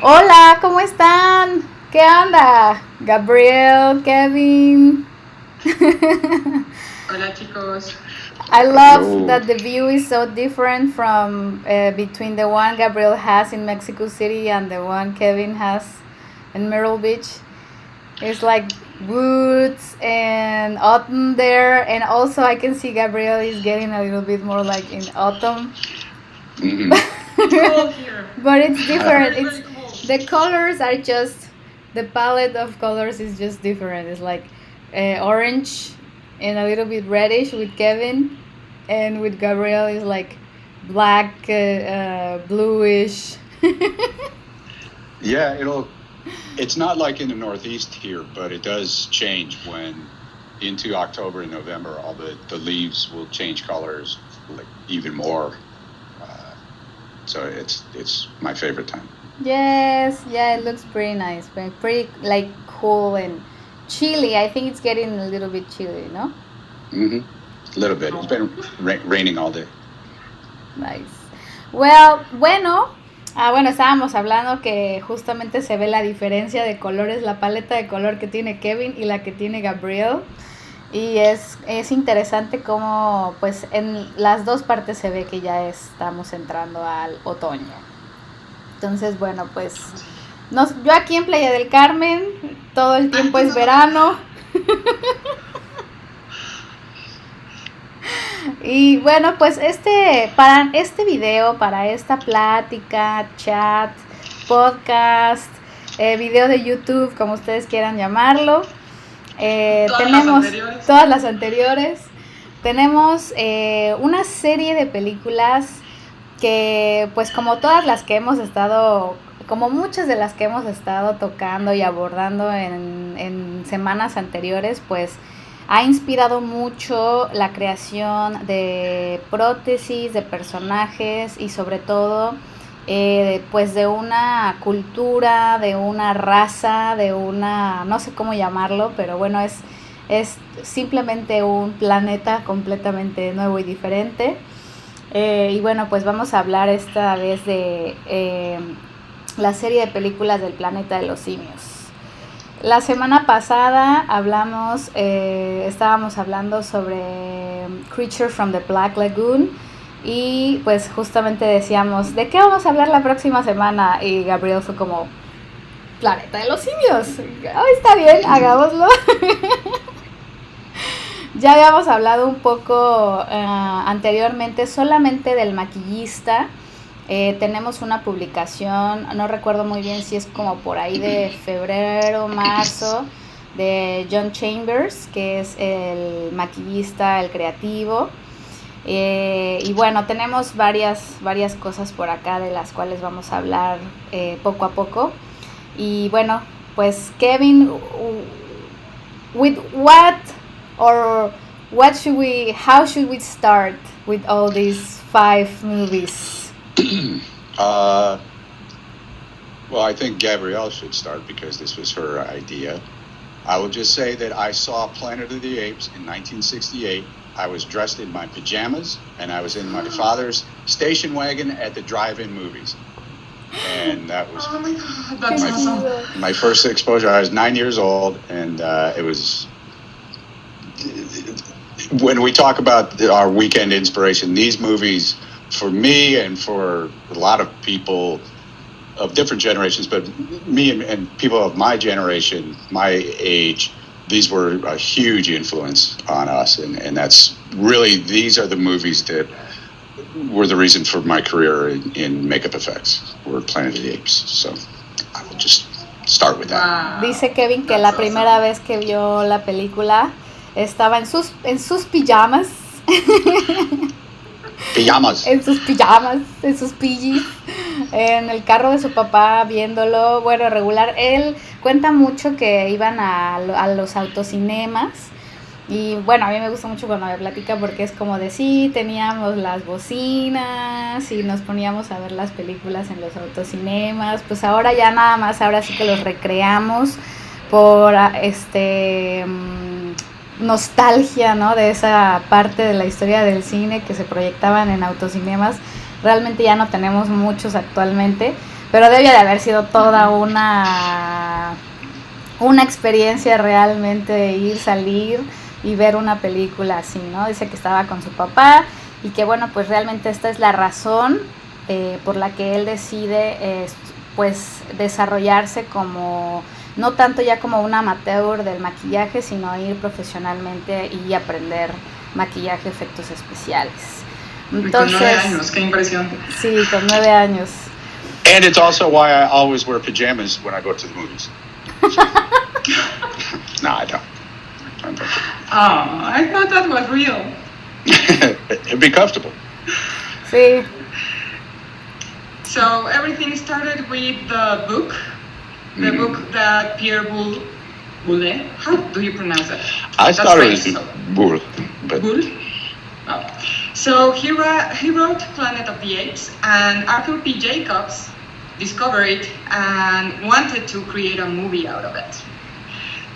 Hola, ¿cómo están? ¿Qué onda? Gabriel, Kevin. Hola chicos. I love Hello. that the view is so different from between the one Gabriel has in Mexico City and the one Kevin has in Myrtle Beach. It's like woods and autumn there, and also I can see Gabriel is getting a little bit more like in autumn. hmm It's cold here. But it's different. Very, It's very cold. the colors are just the palette of colors is just different. It's like orange and a little bit reddish with Kevin, and with Gabriel is like black, bluish. Yeah, it's not like in the Northeast here, but it does change when into October and November, all the leaves will change colors like even more. Uh, so it's my favorite time. Yes, yeah, it looks pretty nice, but pretty like cool and chilly. I think it's getting a little bit chilly, no? hmm A little bit. It's been raining all day. Nice. Well, bueno, estábamos hablando que justamente se ve la diferencia de colores, la paleta de color que tiene Kevin y la que tiene Gabriel. Y es interesante cómo, pues, en las dos partes se ve que ya estamos entrando al otoño. Entonces, bueno, pues, yo aquí en Playa del Carmen, todo el tiempo es verano. Y bueno, pues para este video, para esta plática, chat, podcast, video de YouTube, como ustedes quieran llamarlo, tenemos todas las anteriores. Tenemos una serie de películas que, pues como todas las que hemos estado, como muchas de las que hemos estado tocando y abordando en semanas anteriores, pues ha inspirado mucho la creación de prótesis, de personajes y sobre todo pues de una cultura, de una raza, de una, no sé cómo llamarlo, pero bueno, es simplemente un planeta completamente nuevo y diferente. Y bueno, pues vamos a hablar esta vez de la serie de películas del planeta de los simios. La semana pasada estábamos hablando sobre Creature from the Black Lagoon y pues justamente decíamos, ¿de qué vamos a hablar la próxima semana? Y Gabriel fue como, Planeta de los Simios. Oh, está bien, hagámoslo. Ya habíamos hablado un poco anteriormente solamente del maquillista. Tenemos una publicación, no recuerdo muy bien si es como por ahí de febrero, marzo, de John Chambers, que es el maquillista, el creativo. Y bueno, tenemos varias cosas por acá de las cuales vamos a hablar poco a poco. Y bueno, pues Kevin, with how should we start with all these 5 movies? Uh, well, I think Gabrielle should start because this was her idea. I will just say that I saw Planet of the Apes in 1968. I was dressed in my pajamas, and I was in my father's station wagon at the drive-in movies. And that was Oh my god, that's awesome. my first exposure. I was 9 years old, and it was... When we talk about our weekend inspiration, these movies, for me and for a lot of people of different generations, but me and people of my generation, my age, these were a huge influence on us. And that's really, these are the movies that were the reason for my career in makeup effects, were Planet of the Apes. So I will just start with that. Wow. Dice Kevin que la primera vez que vio la película estaba en sus pijamas. Pijamas. En sus pijamas, en sus pijis, en el carro de su papá viéndolo. Bueno, regular. Él cuenta mucho que iban a los autocinemas. Y bueno, a mí me gusta mucho cuando me platica porque es como de sí, teníamos las bocinas y nos poníamos a ver las películas en los autocinemas. Pues ahora ya nada más, ahora sí que los recreamos por nostalgia, ¿no? De esa parte de la historia del cine que se proyectaban en autocinemas. Realmente ya no tenemos muchos actualmente, pero debía de haber sido toda una experiencia realmente ir, salir y ver una película así, ¿no? Dice que estaba con su papá y que bueno, pues realmente esta es la razón por la que él decide pues desarrollarse como, no tanto ya como un amateur del maquillaje, sino ir profesionalmente y aprender maquillaje, efectos especiales. Entonces, con 9 años, qué impresión. Sí, con 9 años. And it's also why I always wear pajamas when I go to the movies. No, I don't. I thought that was real. It'd be comfortable. Sí. So everything started with the book, book that Pierre Boulle. How do you pronounce it? I thought it was Boulle. Boulle? Oh. So he wrote Planet of the Apes, and Arthur P. Jacobs discovered it and wanted to create a movie out of it.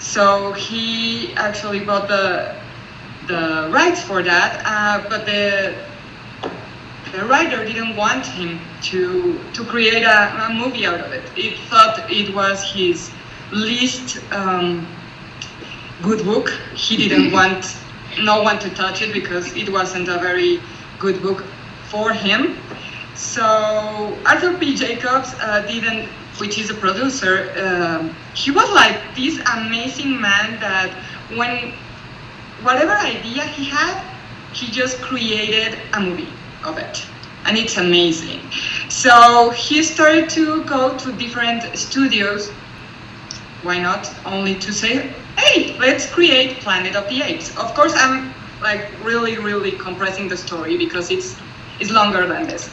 So he actually bought the rights for that, but the writer didn't want him to create a movie out of it. He thought it was his least good book. He didn't want no one to touch it because it wasn't a very good book for him. So Arthur P. Jacobs didn't, which is a producer, he was like this amazing man that when whatever idea he had, he just created a movie of it. And it's amazing. So he started to go to different studios. Why not? Only to say, hey, let's create Planet of the Apes. Of course, I'm like really compressing the story because it's longer than this.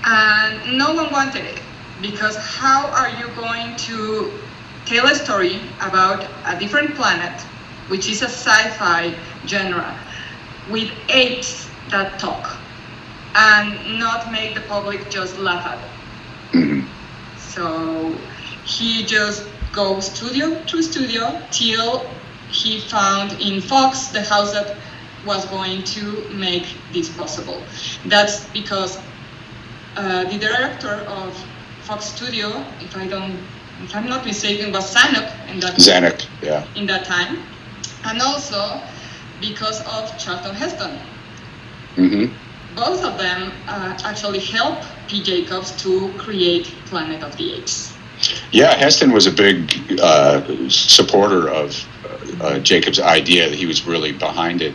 And no one wanted it because how are you going to tell a story about a different planet, which is a sci-fi genre, with apes that talk and not make the public just laugh at it? Mm-hmm. So he just goes studio to studio till he found in Fox the house that was going to make this possible. That's because the director of Fox Studio, if I'm not mistaken, was Zanuck in that time, and also because of Charlton Heston. Mm-hmm. Both of them actually helped P. Jacobs to create Planet of the Apes. Yeah, Heston was a big supporter of Jacobs' idea. That he was really behind it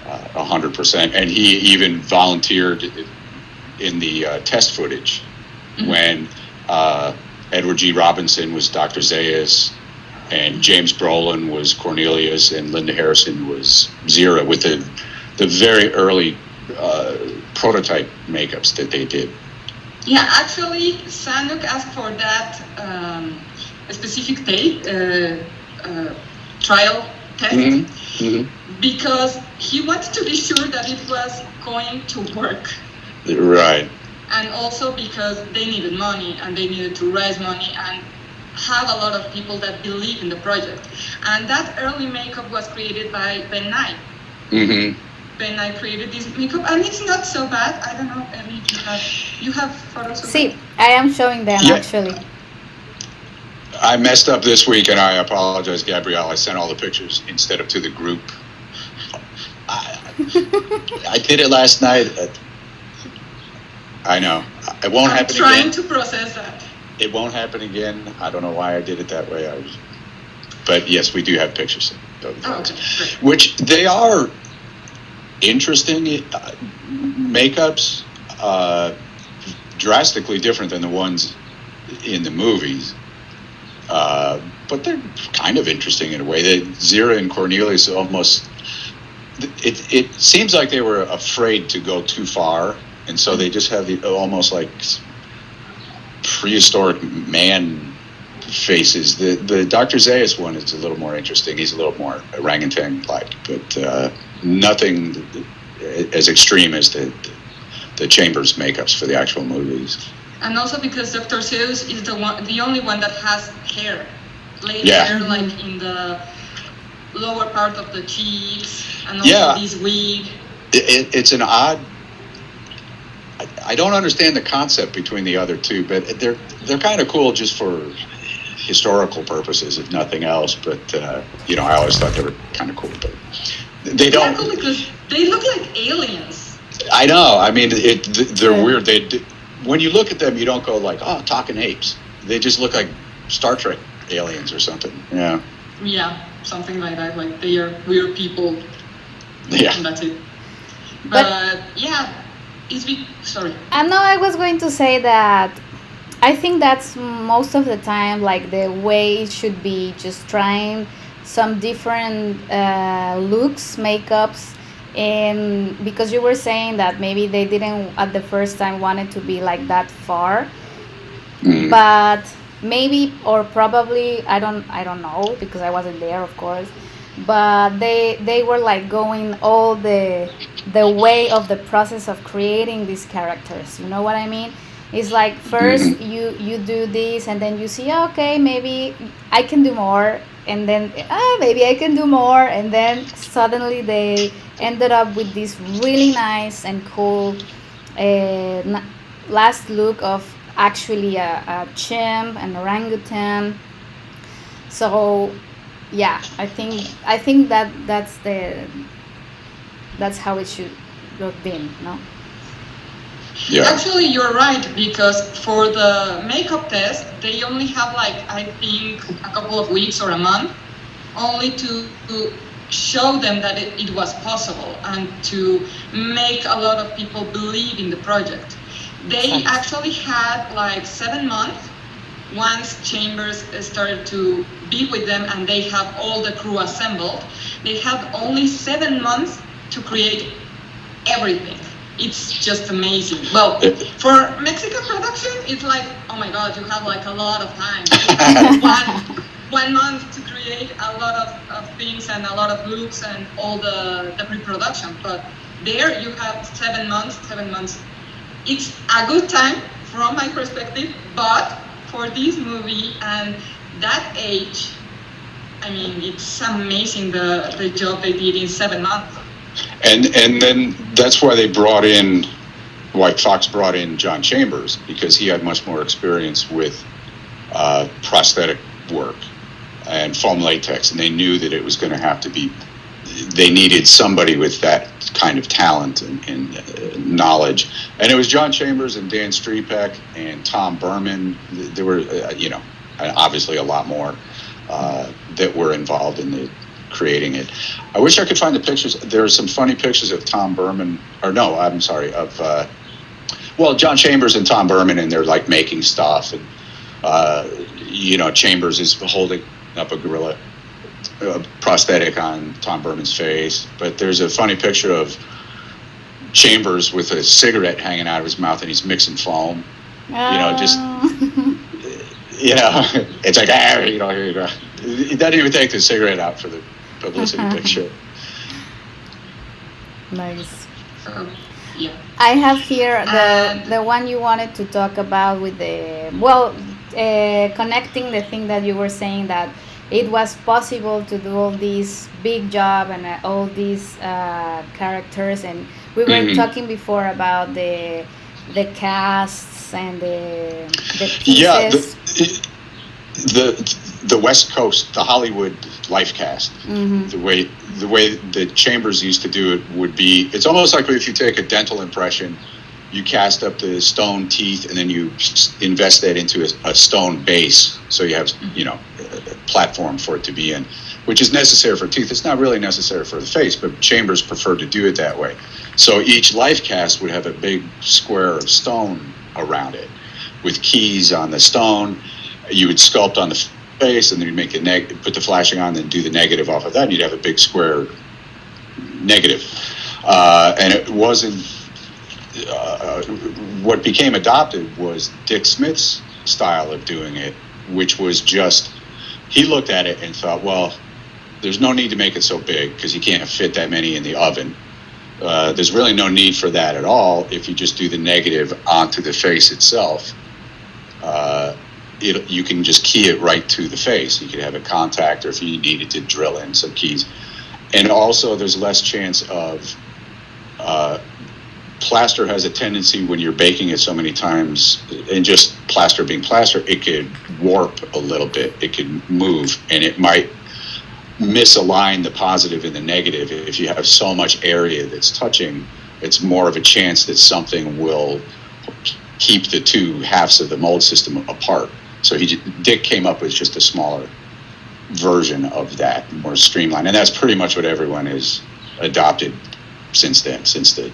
100%, and he even volunteered in the test footage when Edward G. Robinson was Dr. Zaius, and James Brolin was Cornelious, and Linda Harrison was Zira, with the very early prototype makeups that they did. Yeah, actually, Zanuck asked for that specific trial test because he wanted to be sure that it was going to work. Right. And also because they needed money and they needed to raise money and have a lot of people that believe in the project. And that early makeup was created by Ben Nye. Mm-hmm. Ben Nye created this makeup, and it's not so bad. I don't know, Ellie, you have photos of Sí, it? I am showing them actually. I messed up this week, and I apologize, Gabrielle. I sent all the pictures instead of to the group. I did it last night. I know. It won't happen again. I'm trying to process that. It won't happen again. I don't know why I did it that way. But yes, we do have pictures of the folks. Okay, which they are interesting makeups, drastically different than the ones in the movies. But they're kind of interesting in a way. Zira and Cornelius almost, it seems like they were afraid to go too far. And so they just have the almost like prehistoric man faces. The Dr. Zaius one is a little more interesting. He's a little more orangutan-like, but nothing as extreme as the Chambers makeups for the actual movies. And also because Dr. Zaius is the only one that has hair, hair like in the lower part of the cheeks, and also this wig. It's an odd I don't understand the concept between the other two, but they're kind of cool just for historical purposes, if nothing else. But I always thought they were kind of cool. But they don't. Cool because they look like aliens. I know. I mean, they're weird. When you look at them, you don't go like, "Oh, talking apes." They just look like Star Trek aliens or something. Yeah. Yeah, something like that. Like they are weird people. Yeah. And that's it. But yeah, sorry. No, I was going to say that I think that's most of the time like the way it should be, just trying some different looks, makeups, and because you were saying that maybe they didn't at the first time wanted to be like that far, but maybe or probably I don't know because I wasn't there, of course, but they were like going all the way of the process of creating these characters. You know what I mean? It's like first you do this and then you see, okay, maybe I can do more, and then maybe I can do more, and then suddenly they ended up with this really nice and cool last look of actually a chimp, an orangutan. So yeah, I think that's how it should have been, no? Yeah. Actually, you're right, because for the makeup test, they only have like, I think, a couple of weeks or a month, only to show them that it was possible and to make a lot of people believe in the project. They actually had like 7 months once Chambers started to be with them and they have all the crew assembled. They have only 7 months to create everything. It's just amazing. Well, for Mexican production, it's like, oh my God, you have like a lot of time. You have one month to create a lot of things and a lot of looks and all the pre-production. But there you have 7 months. It's a good time from my perspective, but for this movie and that age, I mean, it's amazing the job they did in 7 months. And then that's why Fox brought in John Chambers, because he had much more experience with prosthetic work and foam latex, and they knew that it was going to have to be, they needed somebody with that kind of talent and knowledge. And it was John Chambers and Dan Strepek and Tom Berman. There were, obviously a lot more that were involved in the creating it. I wish I could find the pictures. There are some funny pictures of Tom Berman, John Chambers and Tom Berman, and they're like making stuff, and Chambers is holding up a gorilla prosthetic on Tom Berman's face, but there's a funny picture of Chambers with a cigarette hanging out of his mouth and he's mixing foam. It's like, here you go. He doesn't even take the cigarette out for the publicity picture. Nice. Yeah. I have here the one you wanted to talk about with connecting the thing that you were saying, that it was possible to do all this big job and all these characters, and we were talking before about the casts and the pieces. The West Coast, the Hollywood life cast, the way the Chambers used to do it would be, it's almost like if you take a dental impression, you cast up the stone teeth and then you invest that into a stone base, so you have a platform for it to be in, which is necessary for teeth. It's not really necessary for the face, but Chambers preferred to do it that way. So each life cast would have a big square of stone around it with keys on the stone. You would sculpt on the face, and then you'd make put the flashing on, then do the negative off of that, and you'd have a big square negative. And it wasn't, what became adopted was Dick Smith's style of doing it, which was just, he looked at it and thought, well, there's no need to make it so big because you can't fit that many in the oven. There's really no need for that at all if you just do the negative onto the face itself. You can just key it right to the face. You could have a contactor if you needed to drill in some keys. And also there's less chance of plaster has a tendency when you're baking it so many times, and just plaster being plaster, it could warp a little bit. It could move, and it might misalign the positive and the negative. If you have so much area that's touching, it's more of a chance that something will keep the two halves of the mold system apart. So Dick came up with just a smaller version of that, more streamlined, and that's pretty much what everyone has adopted since then, since the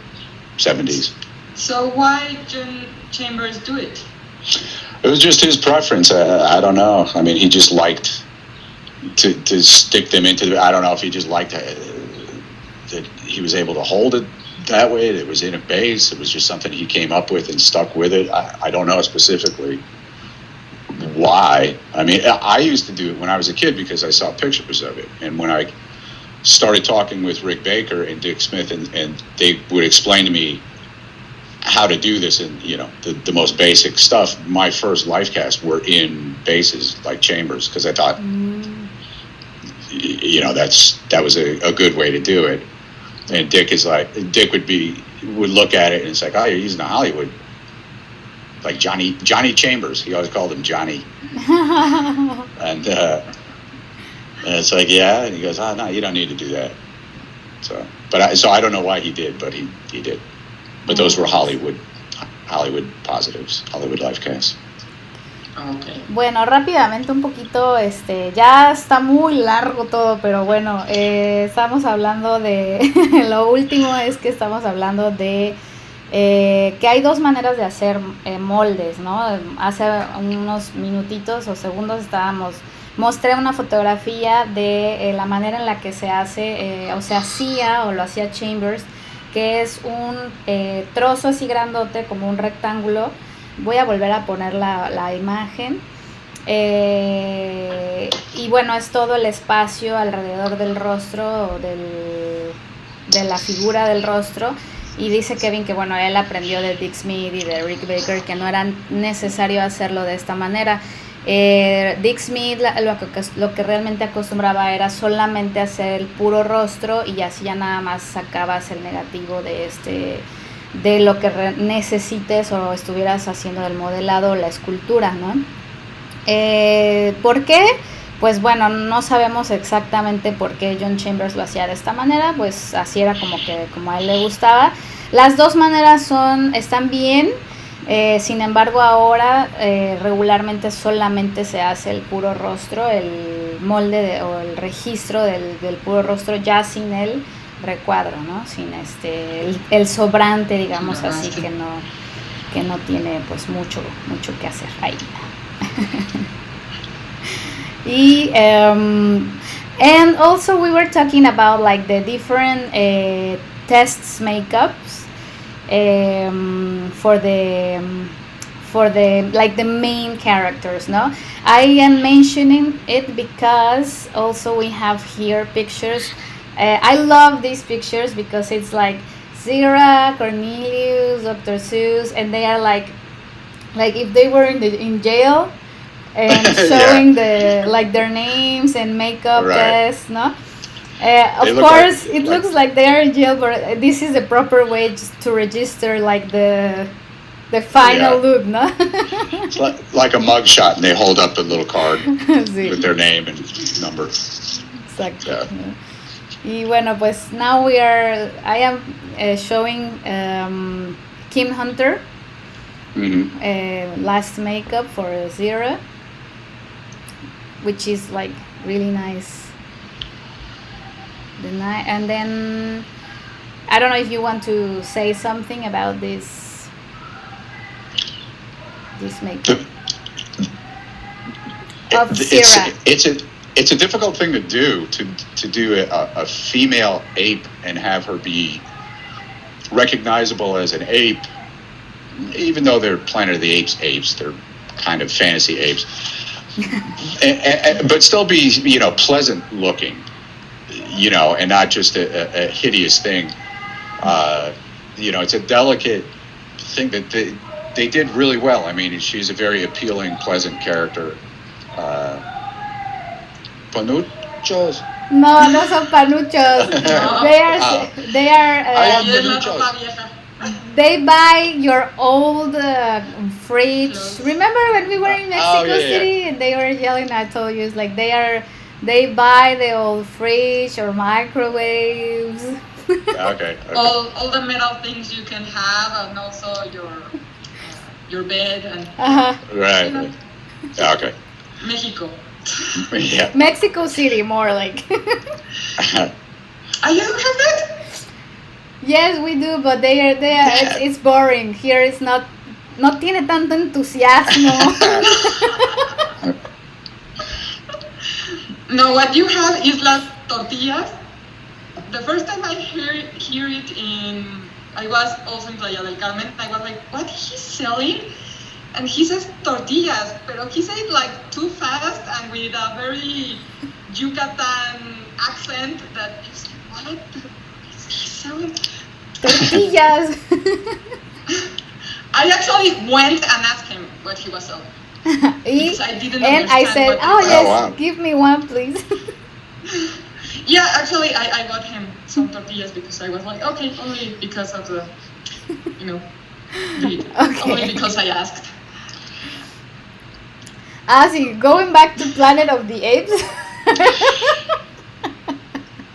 70s. So why John Chambers do it? It was just his preference. I don't know. I mean, he just liked to stick them into the, I don't know if he just liked that he was able to hold it that way. It was in a base. It was just something he came up with and stuck with it. I don't know specifically why. I mean, I used to do it when I was a kid because I saw pictures of it. And when I started talking with Rick Baker and Dick Smith, and they would explain to me how to do this, and you know, the most basic stuff, my first life casts were in bases like Chambers, because I thought, you know, that was a good way to do it. And Dick would look at it and it's like, oh, you're using a Hollywood, like Johnny Chambers. He always called him Johnny. And it's like, yeah. And he goes, oh, no, you don't need to do that. So I don't know why he did, but he did. But those were Hollywood positives, Hollywood life casts. Okay. Bueno, rápidamente un poquito, ya está muy largo todo, pero bueno, estamos hablando de, lo último es que estamos hablando de que hay dos maneras de hacer moldes, ¿no? Hace unos minutitos o segundos mostré una fotografía de la manera en la que se hace, o se hacía o lo hacía Chambers, que es un trozo así grandote, como un rectángulo. Voy a volver a poner la imagen. Y bueno, es todo el espacio alrededor del rostro, de la figura del rostro. Y dice Kevin que bueno, él aprendió de Dick Smith y de Rick Baker que no era necesario hacerlo de esta manera. Dick Smith lo que realmente acostumbraba era solamente hacer el puro rostro, y así ya nada más sacabas el negativo de lo que necesites o estuvieras haciendo del modelado o la escultura, ¿no? ¿Por qué? Pues bueno, no sabemos exactamente por qué John Chambers lo hacía de esta manera, pues así era como a él le gustaba. Las dos maneras están bien. Sin embargo, ahora regularmente solamente se hace el puro rostro, el molde o el registro del puro rostro, ya sin el recuadro, ¿no? Sin el sobrante, digamos así, que no tiene pues mucho que hacer ahí. Y and also we were talking about like the different tests makeups. For the like the main characters, no? I am mentioning it because also we have here pictures. I love these pictures because it's like Zira, Cornelious, Dr. Seuss, and they are like if they were in jail and showing their names and makeup tests, no? Of course, it looks like they are in jail, but this is the proper way to register like the final look, ¿no? It's like a mug shot, and they hold up a little card sí. With their name and number. Exactly. Yeah. Y bueno, pues now I am showing Kim Hunter, last makeup for Zira, which is like really nice. And then I don't know if you want to say something about this makeup of Zira. It's a difficult thing to do a female ape and have her be recognizable as an ape, even though they're Planet of the Apes. They're kind of fantasy apes, but still be, you know, pleasant looking. You know, and not just a hideous thing. You know, it's a delicate thing that they did really well. I mean, she's a very appealing, pleasant character. Panuchos? No son panuchos. They are. I have panuchos. they buy your old fridge. Clothes. Remember when we were in Oh, Mexico yeah. City and they were yelling? I told you, it's like they buy the old fridge or microwaves. Okay. All the metal things you can have, and also your bed and Right. you know, Okay. Mexico. Yeah. Mexico City, more like. You don't have that? Yes, we do, but they are. It's boring. Here it's not. No tiene tanto entusiasmo. No, what you have is las tortillas. The first time I hear it I was also in Playa del Carmen. I was like, what he's selling? And he says tortillas, pero he said it like too fast and with a very Yucatan accent that is like, what is he selling? Tortillas. I actually went and asked him what he was selling. Because I didn't And I understand said, what oh it was. yes, wow. give me one, please. Yeah, actually, I got him some tortillas because I was like, okay, only because of the, greed. Okay. Only because I asked. See, going back to Planet of the Apes.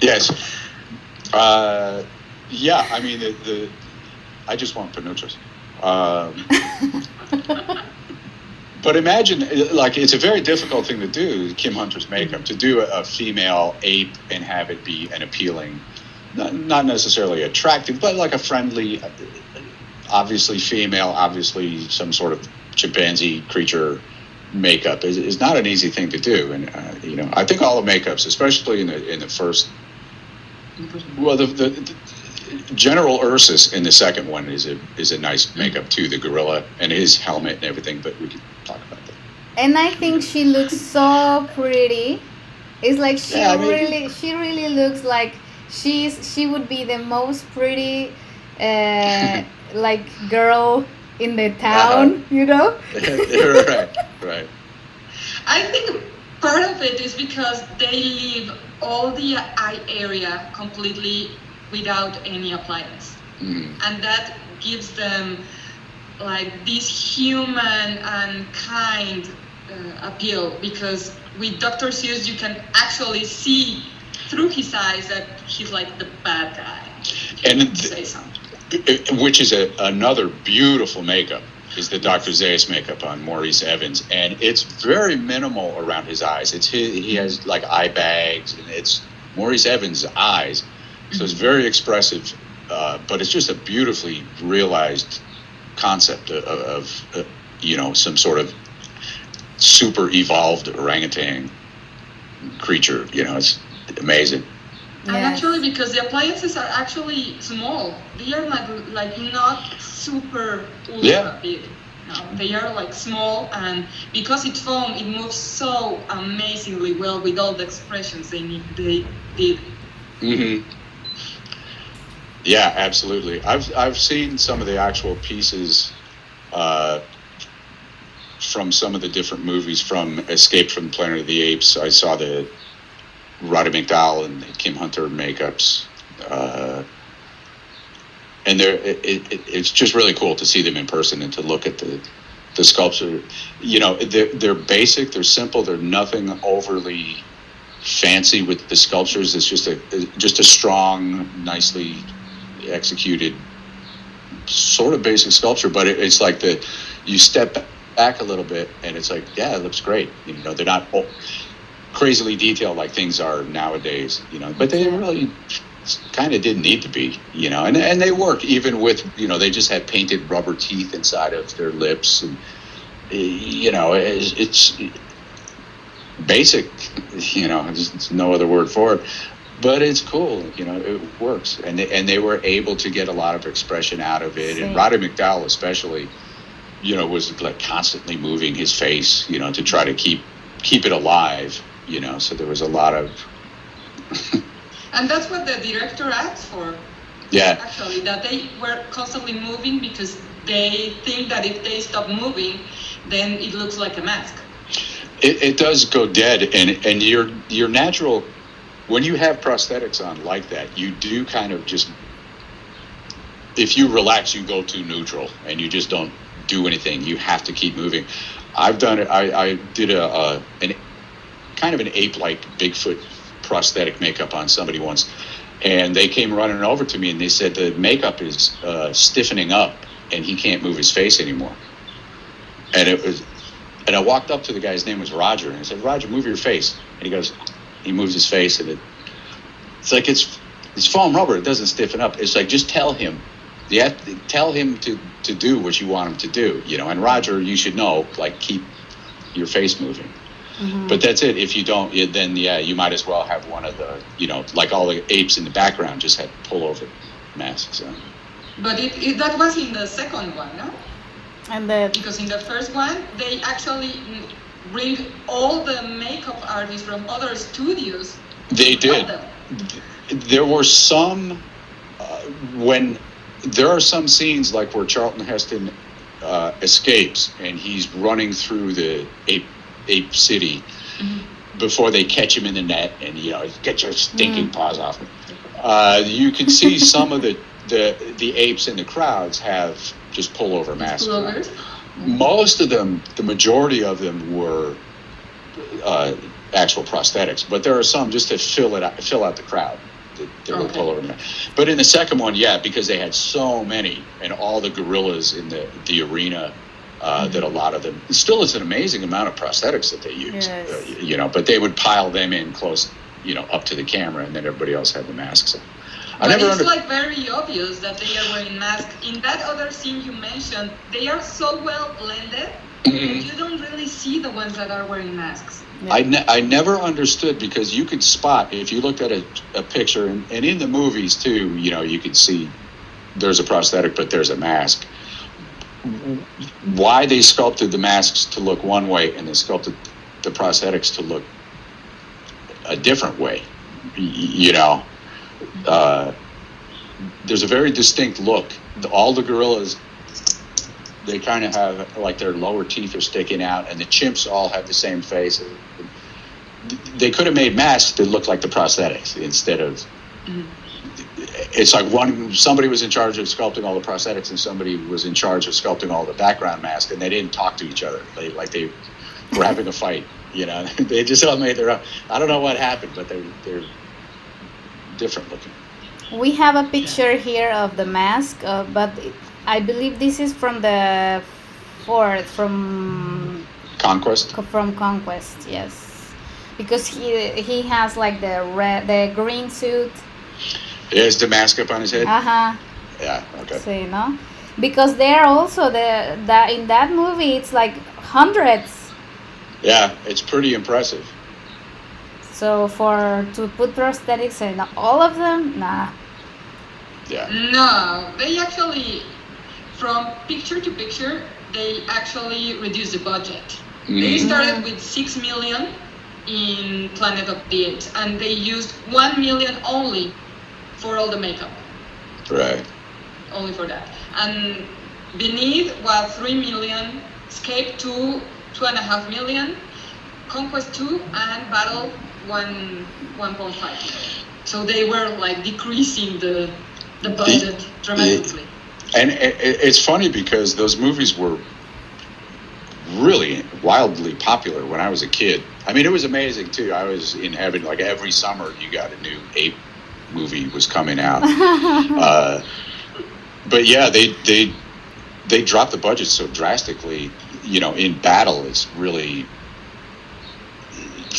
Yes. Yeah. I mean, I just want penuchos. But imagine, like, it's a very difficult thing to do, Kim Hunter's makeup, to do a female ape and have it be an appealing, not necessarily attractive, but like a friendly, obviously female, obviously some sort of chimpanzee creature makeup is not an easy thing to do. And, I think all the makeups, especially in the first, well, the General Ursus in the second one is a nice makeup too, the gorilla and his helmet and everything, but we can talk about that. And I think she looks so pretty. It's like she really looks like she would be the most pretty like girl in the town, Right. I think part of it is because they leave all the eye area completely without any appliance. Mm. And that gives them like this human and kind appeal, because with Dr. Seuss you can actually see through his eyes that he's like the bad guy. And say something. Which is another beautiful makeup, is the Dr. Zaius makeup on Maurice Evans, and it's very minimal around his eyes. He has like eye bags, and it's Maurice Evans' eyes, so it's very expressive, but it's just a beautifully realized concept of some sort of super evolved orangutan creature. It's amazing. And actually, because the appliances are actually small, they are like not super ultra big. No, they are like small, and because it's foam, it moves so amazingly well with all the expressions they did. Mm-hmm. Yeah, absolutely. I've seen some of the actual pieces from some of the different movies, from Escape from Planet of the Apes. I saw the Roddy McDowell and Kim Hunter makeups, and it's just really cool to see them in person and to look at the sculpture. They're basic, they're simple, they're nothing overly fancy with the sculptures. It's just a strong, nicely executed sort of basic sculpture, but it's like you step back a little bit and it's like, yeah, it looks great. They're not crazily detailed like things are nowadays, but they really kind of didn't need to be, and they work even with, they just had painted rubber teeth inside of their lips, and it's basic, there's no other word for it, but it's cool, it works, and they were able to get a lot of expression out of it. And Roddy McDowell especially, was like constantly moving his face, to try to keep it alive. So there was a lot of and that's what the director asked for. Yeah, actually, that they were constantly moving, because they think that if they stop moving, then it looks like a mask. It does go dead, and your natural, when you have prosthetics on like that, you do kind of just if you relax, you go to neutral and you just don't do anything. You have to keep moving. I've done it. I did an kind of an ape-like Bigfoot prosthetic makeup on somebody once, and they came running over to me and they said the makeup is stiffening up and he can't move his face anymore. And I walked up to the guy, his name was Roger, and I said, Roger, move your face. And he moves his face, and it's like it's foam rubber. It doesn't stiffen up. It's like, just tell him. You have to tell him to do what you want him to do, And Roger, you should know, like, keep your face moving. Mm-hmm. But that's it. If you don't, then you might as well have one of the, like all the apes in the background just had pullover masks on. But that was in the second one, no? Because in the first one, they actually bring all the makeup artists from other studios. They did. There were some when there are some scenes like where Charlton Heston escapes and he's running through the ape city before they catch him in the net and get your stinking paws off me. You can see some of the apes in the crowds have just pullover masks. Most of them, the majority of them were actual prosthetics, but there are some just to fill out the crowd. They were pullover masks. But in the second one, because they had so many and all the gorillas in the arena, that a lot of them still is an amazing amount of prosthetics that they use. Yes. But they would pile them in close, up to the camera, and then everybody else had the masks on. But it's like very obvious that they are wearing masks. In that other scene you mentioned, they are so well blended that you don't really see the ones that are wearing masks. Yeah. I never understood, because you could spot, if you looked at a picture, and in the movies too, you could see there's a prosthetic, but there's a mask. Why they sculpted the masks to look one way and they sculpted the prosthetics to look a different way, there's a very distinct look. All the gorillas, they kind of have, like, their lower teeth are sticking out, and the chimps all have the same face. They could have made masks that look like the prosthetics instead of... It's like somebody was in charge of sculpting all the prosthetics and somebody was in charge of sculpting all the background masks, and they didn't talk to each other. They were having a fight, They just all made their own. I don't know what happened, but they're different looking. We have a picture here of the mask, but I believe this is from the fourth, from Conquest. From Conquest, yes, because he has like the green suit. Is the mask up on his head? Yeah. Okay. So because they're also in that movie, it's like hundreds. Yeah, it's pretty impressive. So to put prosthetics in all of them, nah. Yeah. No, they actually, from picture to picture, they actually reduced the budget. They started with 6 million in Planet of the Apes, and they used 1 million only for all the makeup. Right. Only for that. And Beneath was 3 million, Escape 2.5 million, Conquest 2, and Battle 1.5 million. So they were like decreasing the budget dramatically. And it's funny because those movies were really wildly popular when I was a kid. I mean, it was amazing too. I was in heaven, like every summer you got a new ape movie was coming out. But yeah, they dropped the budget so drastically. In Battle, it's really,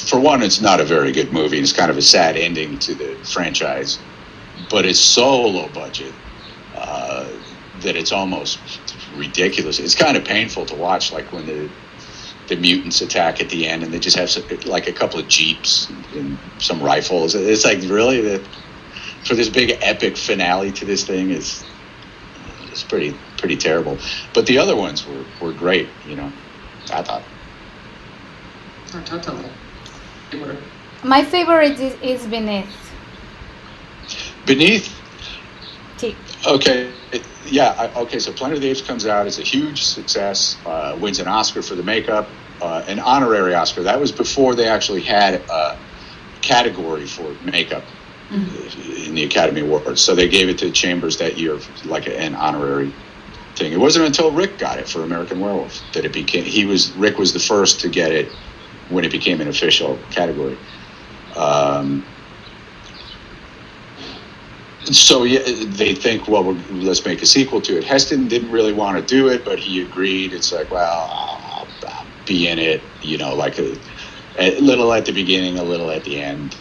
for one, it's not a very good movie. It's kind of a sad ending to the franchise, but it's so low budget that it's almost ridiculous. It's kind of painful to watch, like when the mutants attack at the end and they just have like a couple of jeeps and some rifles. It's like, really, for this big epic finale to this thing is pretty terrible. But the other ones were great, I thought. Totally. My favorite is Beneath. Beneath? Okay. Okay, so Planet of the Apes comes out. It's a huge success. Wins an Oscar for the makeup, an honorary Oscar. That was before they actually had a category for makeup. in the Academy Awards. So they gave it to Chambers that year, like an honorary thing. It wasn't until Rick got it for American Werewolf that it became. Rick was the first to get it when it became an official category. So yeah, they think, well, let's make a sequel to it. Heston didn't really want to do it, but he agreed. It's like, well, I'll be in it, like a little at the beginning, a little at the end,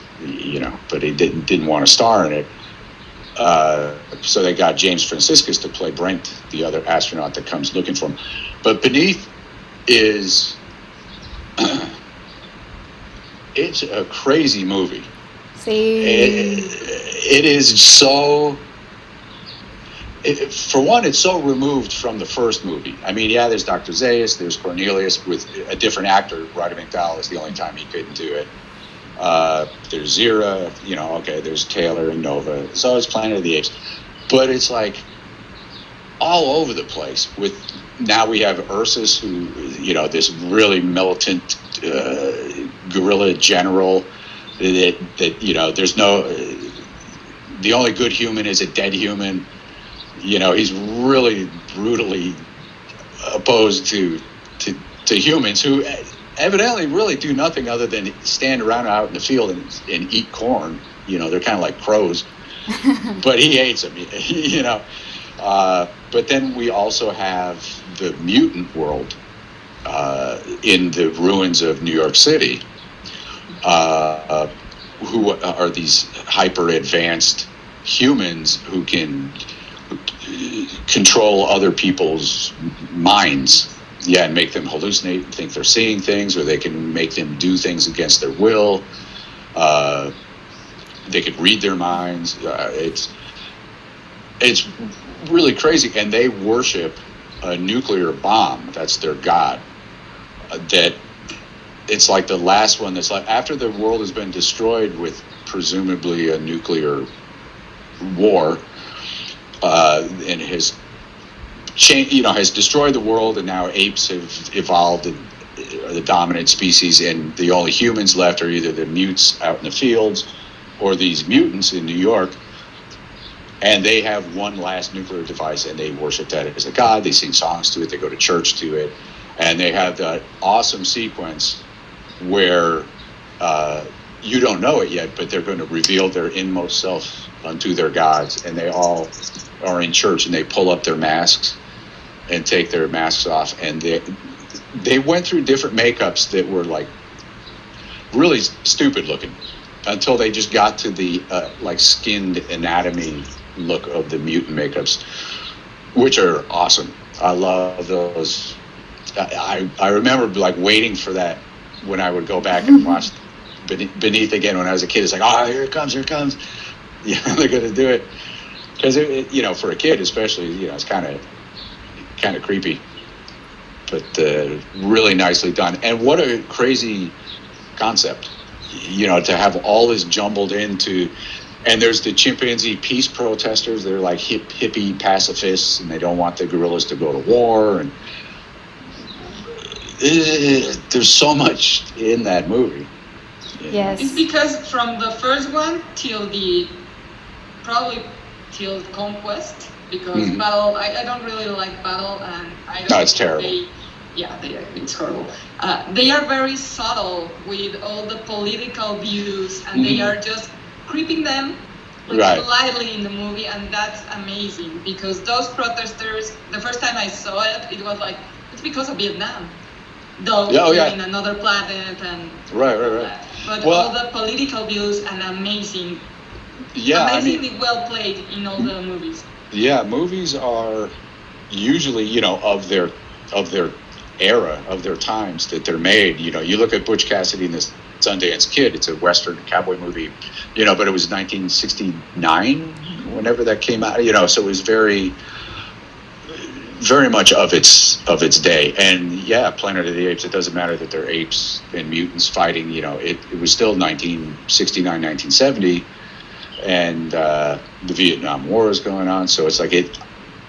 but he didn't want to star in it. So they got James Franciscus to play Brent, the other astronaut that comes looking for him. But Beneath is, it's a crazy movie. It is so, for one, it's so removed from the first movie. I mean, yeah, there's Dr. Zaius, there's Cornelious with a different actor. Roddy McDowall is the only time he couldn't do it. There's Zira, there's Taylor and Nova. So it's Planet of the Apes. But it's like all over the place. Now we have Ursus, who, this really militant guerrilla general that there's no, the only good human is a dead human. He's really brutally opposed to humans who evidently really do nothing other than stand around out in the field and eat corn. They're kind of like crows, but he hates them, but then we also have the mutant world in the ruins of New York City, who are these hyper advanced humans who can control other people's minds, and make them hallucinate and think they're seeing things, or they can make them do things against their will. They could read their minds. It's really crazy, and they worship a nuclear bomb. That's their god. That it's like the last one. That's like after the world has been destroyed with presumably a nuclear war, and has destroyed the world, and now apes have evolved and are the dominant species, and the only humans left are either the mutes out in the fields or these mutants in New York. And they have one last nuclear device, and they worship that as a god. They sing songs to it. They go to church to it. And they have that awesome sequence where you don't know it yet, but they're going to reveal their inmost self unto their gods. And they all are in church, and they pull up their masks and take their masks off. And they went through different makeups that were like really stupid looking until they just got to the like skinned anatomy look of the mutant makeups, which are awesome. I love those. I remember like waiting for that when I would go back and watch Beneath again when I was a kid. It's like, oh, here it comes. Yeah, they're going to do it. Because, for a kid especially, it's kind of creepy. But really nicely done. And what a crazy concept, to have all this jumbled into. And there's the chimpanzee peace protesters. They're like hippie pacifists, and they don't want the gorillas to go to war. And there's so much in that movie. Yes. It's because from the first one till Conquest, because Battle, I don't really like Battle, and I don't. No, it's terrible. It's horrible. They are very subtle with all the political views, and they are just creeping them slightly in the movie, and that's amazing because those protesters, the first time I saw it, it was like, it's because of Vietnam. Though in another planet and right. But all the political views and amazingly well played in all the movies. Yeah, movies are usually of their era, of their times that they're made. You look at Butch Cassidy and the Sundance Kid. It's a Western cowboy movie, but it was 1969 whenever that came out. So it was very, very much of its day. And Planet of the Apes, it doesn't matter that they're apes and mutants fighting. It was still 1969, 1970, and the Vietnam War is going on. So it's like it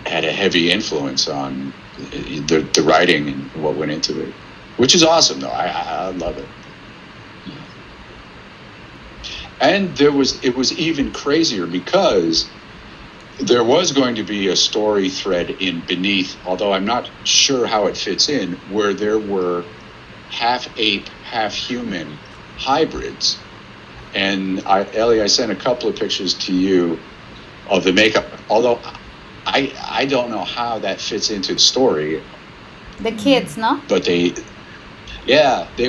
had a heavy influence on the writing and what went into it, which is awesome though. I love it. And it was even crazier because there was going to be a story thread in Beneath, although I'm not sure how it fits in, where there were half ape, half human hybrids. And Ellie, I sent a couple of pictures to you of the makeup, although I don't know how that fits into the story. The kids, no? But they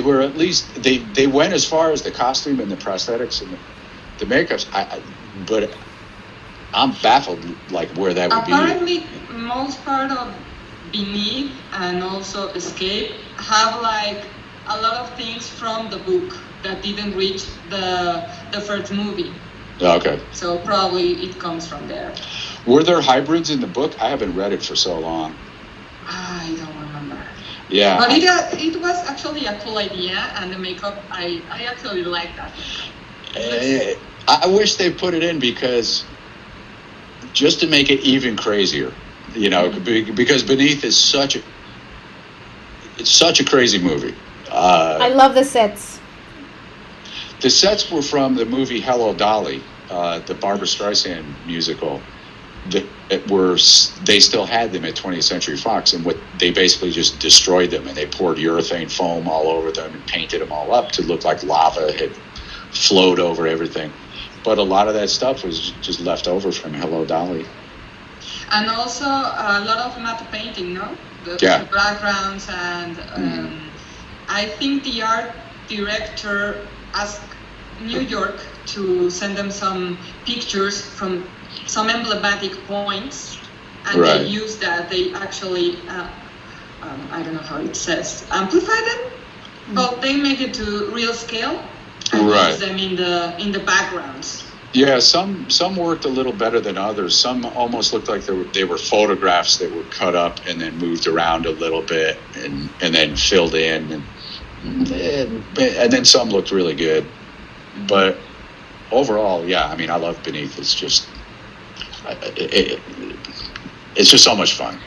were at least, they went as far as the costume and the prosthetics and the makeups. But I'm baffled, like, where that would be. Apparently, most part of Beneath and also Escape have like a lot of things from the book that didn't reach the first movie. Okay. So probably it comes from there. Were there hybrids in the book? I haven't read it for so long. I don't remember. Yeah. But it was actually a cool idea, and the makeup, I actually like that. I wish they put it in because just to make it even crazier, you know, because Beneath is such a crazy movie. I love the sets. The sets were from the movie Hello, Dolly, the Barbra Streisand musical. They still had them at 20th Century Fox, and they basically just destroyed them, and they poured urethane foam all over them and painted them all up to look like lava had flowed over everything. But a lot of that stuff was just left over from Hello, Dolly. And also a lot of matte painting, no? The backgrounds, and I think the art director asked New York to send them some pictures from some emblematic points, and they use that. They actually, I don't know how it says, amplify them, but they make it to real scale and use them in the backgrounds. Yeah, some worked a little better than others. Some almost looked like they were photographs that were cut up and then moved around a little bit and then filled in, and then some looked really good. But overall, yeah, I mean, I love Beneath. It's just it's just so much fun.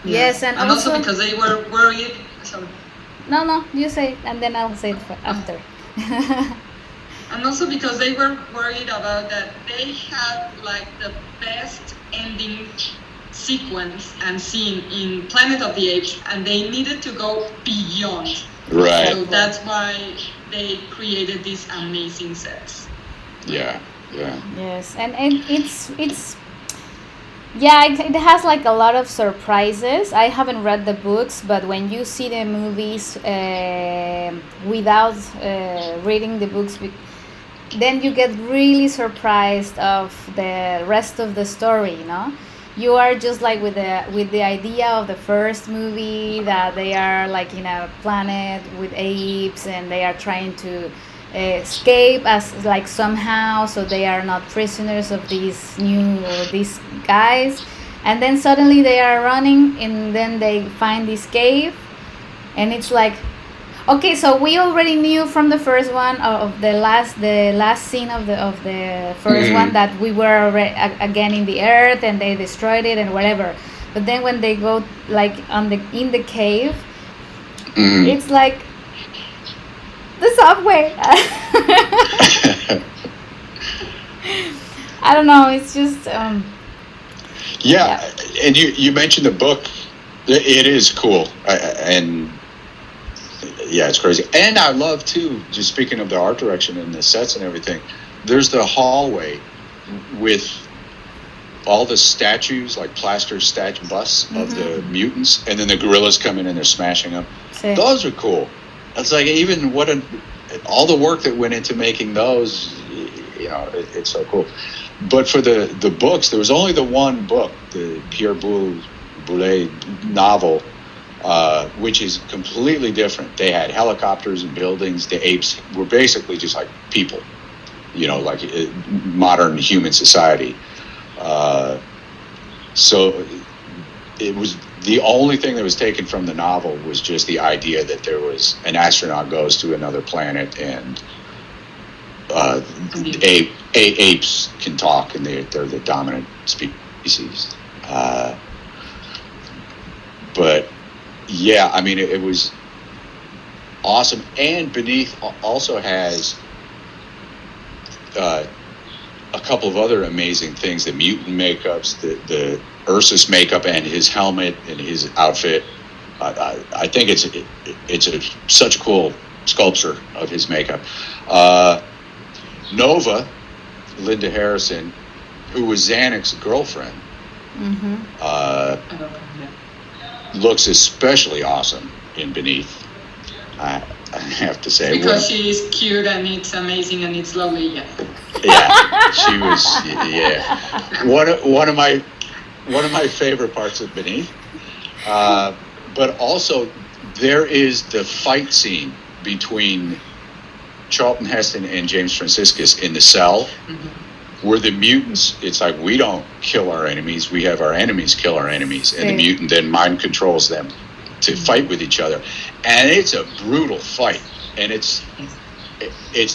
Yes, and also because they were worried. Sorry. No, you say it, and then I'll say it after. And also because they were worried about that they had like the best ending sequence and scene in Planet of the Apes, and they needed to go beyond. Right. So that's why they created these amazing sets. Yeah. Yes, and it's it has like a lot of surprises. I haven't read the books, but when you see the movies without reading the books, then you get really surprised of the rest of the story, you know? You are just like with the idea of the first movie that they are like in a planet with apes and they are trying to escape as like somehow, so they are not prisoners of these guys, and then suddenly they are running and then they find this cave, and it's like, okay, so we already knew from the first one of the last scene of the first one that we were again in the earth and they destroyed it and whatever. But then when they go like in the cave, it's like the subway. I don't know. It's just yeah. And you mentioned the book. It is cool, and yeah, it's crazy. And I love too, just speaking of the art direction and the sets and everything, there's the hallway with all the statues, like plaster statue busts of the mutants, and then the gorillas come in and they're smashing them. Sí. Those are cool. It's like even all the work that went into making those, you know, it's so cool. But for the books, there was only the one book, the Pierre Boulet novel, which is completely different. They had helicopters and buildings. The apes were basically just like people, you know, like modern human society. So it was the only thing that was taken from the novel was just the idea that there was an astronaut goes to another planet and apes can talk and they're the dominant species. But yeah, I mean, it was awesome. And Beneath also has a couple of other amazing things: the mutant makeups, the Ursus makeup, and his helmet and his outfit. I think it's such a cool sculpture of his makeup. Nova, Linda Harrison, who was Xanix's girlfriend, looks especially awesome in Beneath. I have to say, because she is cute and it's amazing and it's lovely. Yeah, she was. Yeah, one of my favorite parts of Beneath. But also, there is the fight scene between Charlton Heston and James Franciscus in the cell, where the mutants, it's like, we don't kill our enemies, we have our enemies kill our enemies, and the mutant then mind controls them to fight with each other. And it's a brutal fight, and it's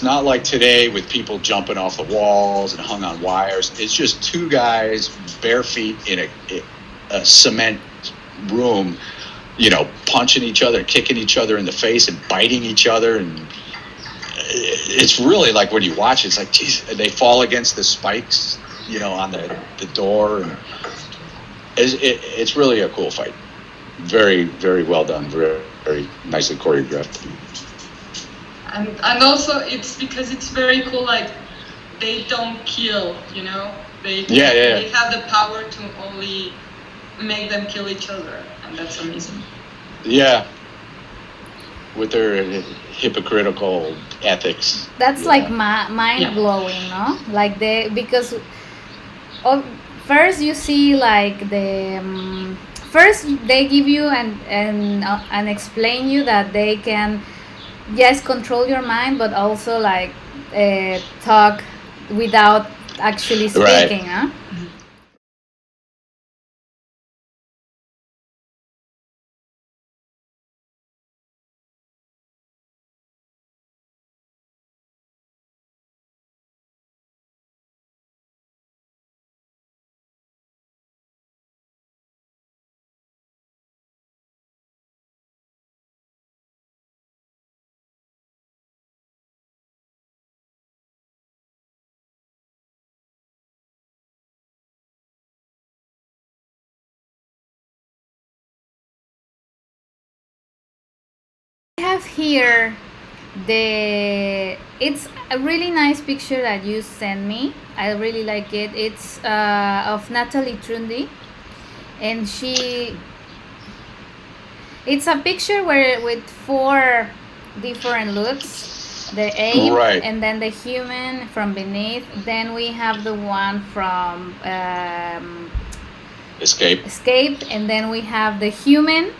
not like today with people jumping off the walls and hung on wires. It's just two guys bare feet in a cement room, punching each other, kicking each other in the face and biting each other. And it's really like, when you watch it, it's like, geez, they fall against the spikes, on the door. And it's really a cool fight. Very, very well done. Very, very nicely choreographed. And also it's because it's very cool, like they don't kill, they have the power to only make them kill each other, and that's amazing. Yeah, with their hypocritical ethics. That's like mind blowing, no? Like because first you see like first they give you and explain you that they can control your mind, but also like talk without actually speaking, huh? I have here it's a really nice picture that you sent me. I really like it. It's of Natalie Trundy, and it's a picture with 4 different looks: the ape, and then the human from beneath. Then we have the one from Escape, and then we have the human,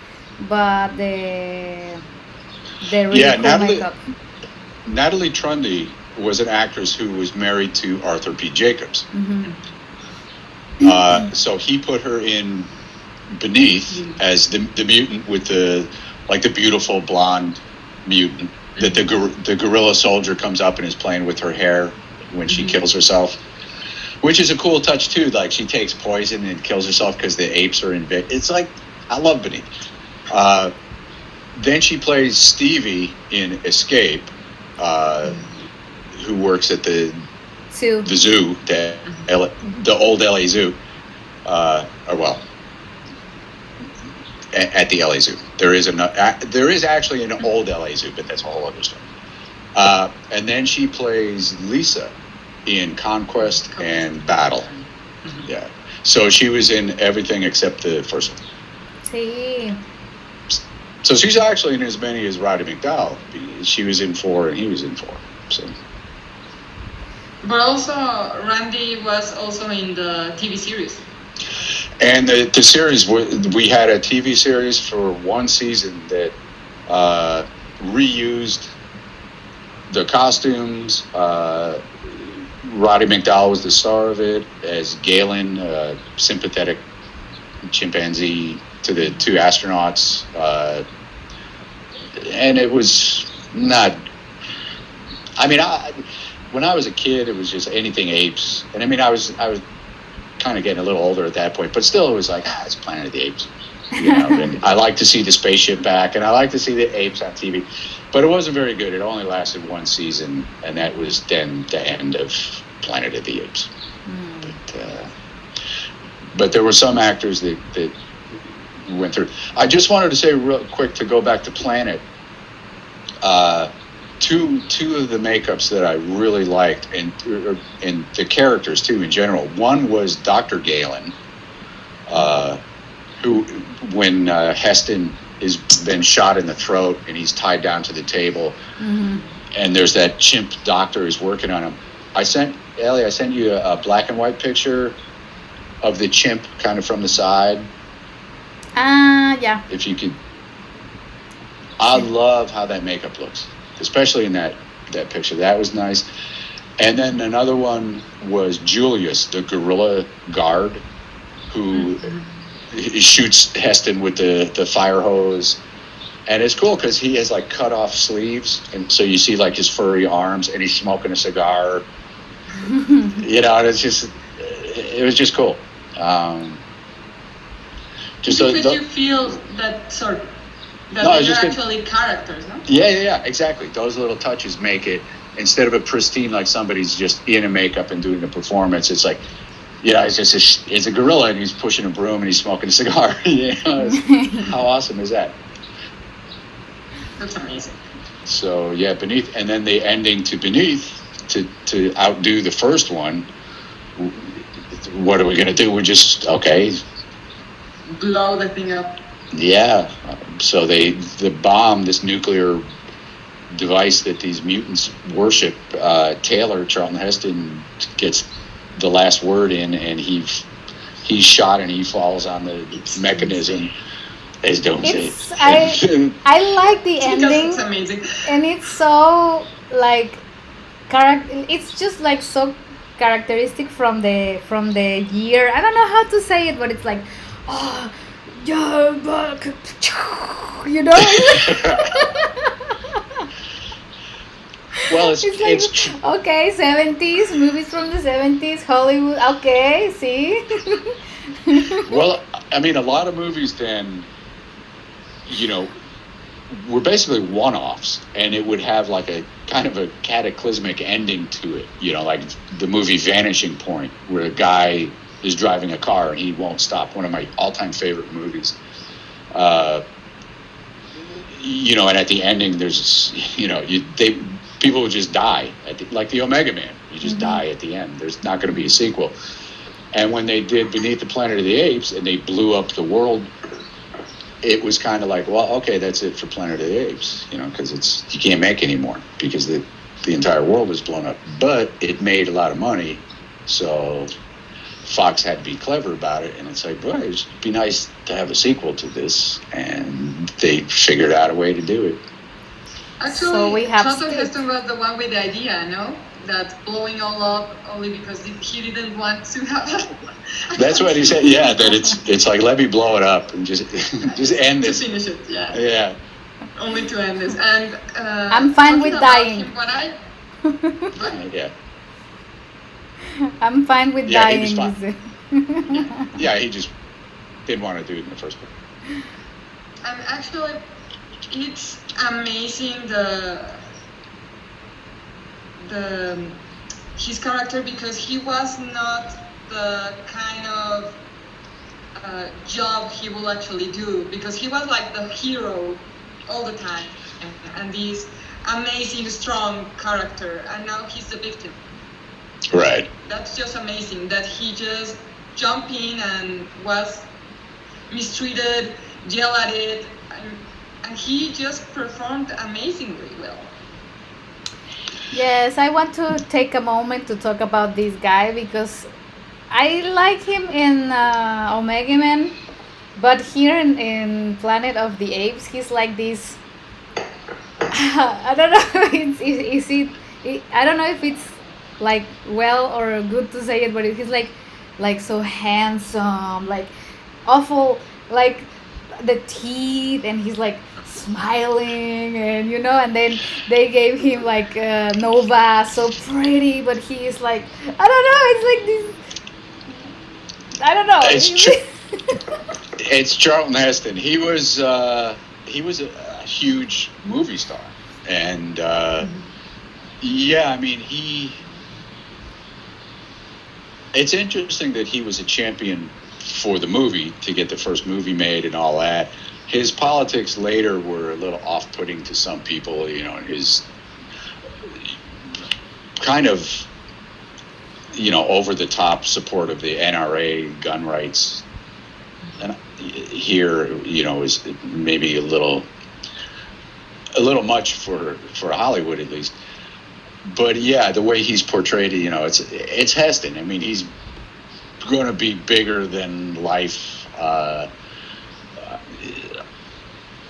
but the really cool makeup. Natalie Trundy was an actress who was married to Arthur P. Jacobs. So he put her in Beneath as the mutant with the beautiful blonde mutant that the gorilla soldier comes up and is playing with her hair when she kills herself, which is a cool touch too. Like, she takes poison and kills herself because the apes are in bed. It's like, I love Beneath. Then she plays Stevie in Escape, who works at the zoo, the old LA Zoo, at the LA Zoo. There is actually an old LA Zoo, but that's a whole other story. And then she plays Lisa in Conquest and Battle. Yeah. So she was in everything except the first one. See. So she's actually in as many as Roddy McDowell. She was in 4 and he was in 4. So. But also, Randy was also in the TV series. And the series, we had a TV series for 1 season that reused the costumes. Roddy McDowell was the star of it as Galen, sympathetic chimpanzee to the 2 astronauts, and it was not. I mean, when I was a kid, it was just anything apes, and I mean, I was kind of getting a little older at that point, but still, it was like, it's Planet of the Apes. And I like to see the spaceship back, and I like to see the apes on TV. But it wasn't very good. It only lasted one season, and that was then the end of Planet of the Apes. But there were some actors that went through. I just wanted to say real quick, to go back to Planet, two of the makeups that I really liked, and the characters too in general. One was Dr. Galen, who, when Heston has been shot in the throat and he's tied down to the table, and there's that chimp doctor who's working on him. Ellie, I sent you a black and white picture of the chimp kind of from the side. Yeah. If you could. I love how that makeup looks, especially in that picture. That was nice. And then another one was Julius, the gorilla guard, who he shoots Heston with the fire hose. And it's cool because he has like cut off sleeves, and so you see like his furry arms, and he's smoking a cigar. You know, and it was just cool. You feel that sort that they're actually characters, no? Yeah, exactly. Those little touches make it, instead of a pristine, like somebody's just in a makeup and doing a performance, it's like, it's a gorilla and he's pushing a broom and he's smoking a cigar. How awesome is that? That's amazing. So yeah, Beneath, and then the ending to Beneath, to outdo the first one. What are we gonna do? We're just blow the thing up. Yeah. So the bomb, this nuclear device that these mutants worship, Charlton Heston gets the last word in, and he's shot and he falls on the mechanism. As don't say. I like the ending. It's amazing, and it's so like it's just like so characteristic from the year. I don't know how to say it, but it's like, oh, yeah, you know. Well, it's like, okay, 70s movies from the 70s, Hollywood. Okay, see. Well, I mean, a lot of movies then, were basically one-offs, and it would have like a kind of a cataclysmic ending to it. Like the movie Vanishing Point, where a guy is driving a car and he won't stop. One of my all-time favorite movies. And at the ending, there's, people would just die, like the Omega Man. You just die at the end. There's not going to be a sequel. And when they did Beneath the Planet of the Apes and they blew up the world, it was kind of like, well, okay, that's it for Planet of the Apes, because you can't make any more because the entire world was blown up. But it made a lot of money, so Fox had to be clever about it. And it's like, boy, it'd be nice to have a sequel to this, and they figured out a way to do it. Actually, so we have Charlton Heston was the one with the idea, no? That blowing all up only because he didn't want to have. That's what he said. Yeah, that it's like, let me blow it up and just end this. To finish it, yeah. Yeah. Only to end this, and I'm fine with dying. Yeah. I'm fine with dying. He was fine. Yeah, he just didn't want to do it in the first place. And actually, it's amazing his character, because he was not the kind of job he will actually do, because he was like the hero all the time and this amazing strong character, and now he's the victim. Right. That's just amazing that he just jumped in and was mistreated, yelled at it, and he just performed amazingly well. Yes, I want to take a moment to talk about this guy because I like him in Omega Man, but here in Planet of the Apes, he's like this. I don't know. I don't know if it's like well or good to say it, but he's like so handsome, like awful, like the teeth, and he's like smiling, and and then they gave him like Nova, so pretty, but he is like, I don't know, it's like this, I don't know. It's Charlton Heston. He was a huge movie star, And yeah, I mean, it's interesting that he was a champion for the movie to get the first movie made and all that. His politics later were a little off-putting to some people, you know, his kind of, you know, over-the-top support of the NRA gun rights. And here, you know, is maybe a little much for Hollywood, at least. But yeah, the way he's portrayed, you know, it's Heston. I mean, he's going to be bigger than life.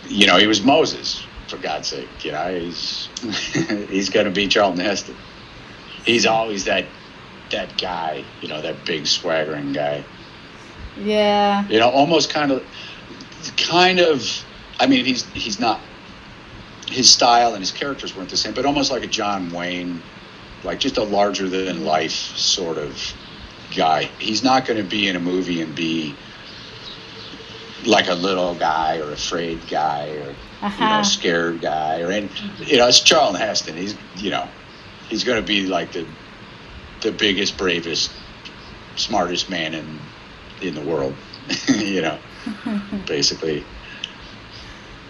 You know, he was Moses, for God's sake. You know, he's going to be Charlton Heston. He's always that guy, you know, that big swaggering guy. Yeah. You know, almost kind of. I mean, he's not. His style and his characters weren't the same, but almost like a John Wayne, like just a larger than life sort of guy. He's not going to be in a movie and be like a little guy or afraid guy or you know, scared guy or any. You know, it's Charlton Heston. He's going to be like the biggest, bravest, smartest man in the world. You know, basically.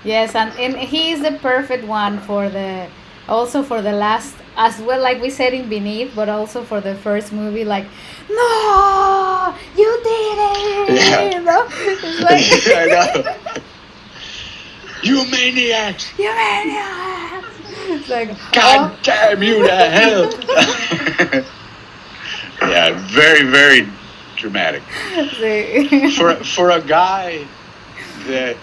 Yes, and he is the perfect one for the last, as well, like we said in Beneath, but also for the first movie, like, no, you did it! Yeah. You know? It's like, I know. You maniacs! You maniacs! It's like, God damn you to hell! Yeah, very, very dramatic. Sí. For a guy that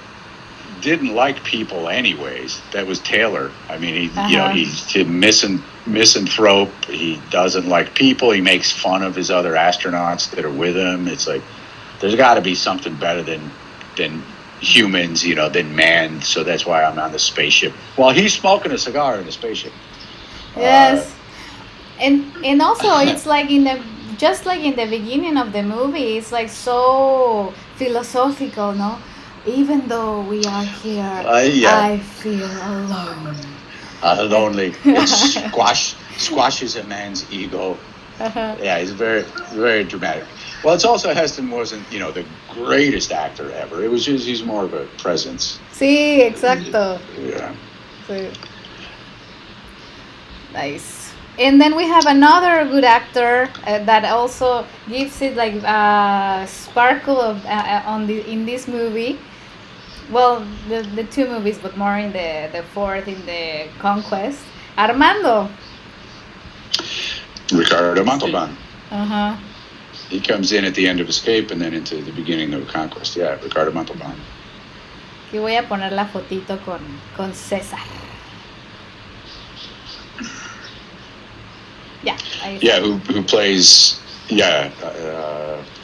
didn't like people anyways, that was Taylor. I mean, you know, he's a misanthrope. He doesn't like people. He makes fun of his other astronauts that are with him. It's like, there's got to be something better than humans, you know, than man. So that's why I'm on the spaceship while he's smoking a cigar in the spaceship. Yes. And also it's like just like in the beginning of the movie, it's like so philosophical, no? Even though we are here, I feel alone. Lonely. It squashes a man's ego. Yeah, he's very, very dramatic. Well, it's also Heston wasn't, you know, the greatest actor ever. It was just he's more of a presence. Sí, exacto. Yeah. Sí. Nice. And then we have another good actor that also gives it like a sparkle of in this movie. Well, the two movies, but more in the fourth, in the Conquest. Armando. Ricardo Montalban. Uh-huh. He comes in at the end of Escape and then into the beginning of Conquest. Yeah, Ricardo Montalban. Aquí voy a poner la fotito con César. Yeah. Yeah, who plays,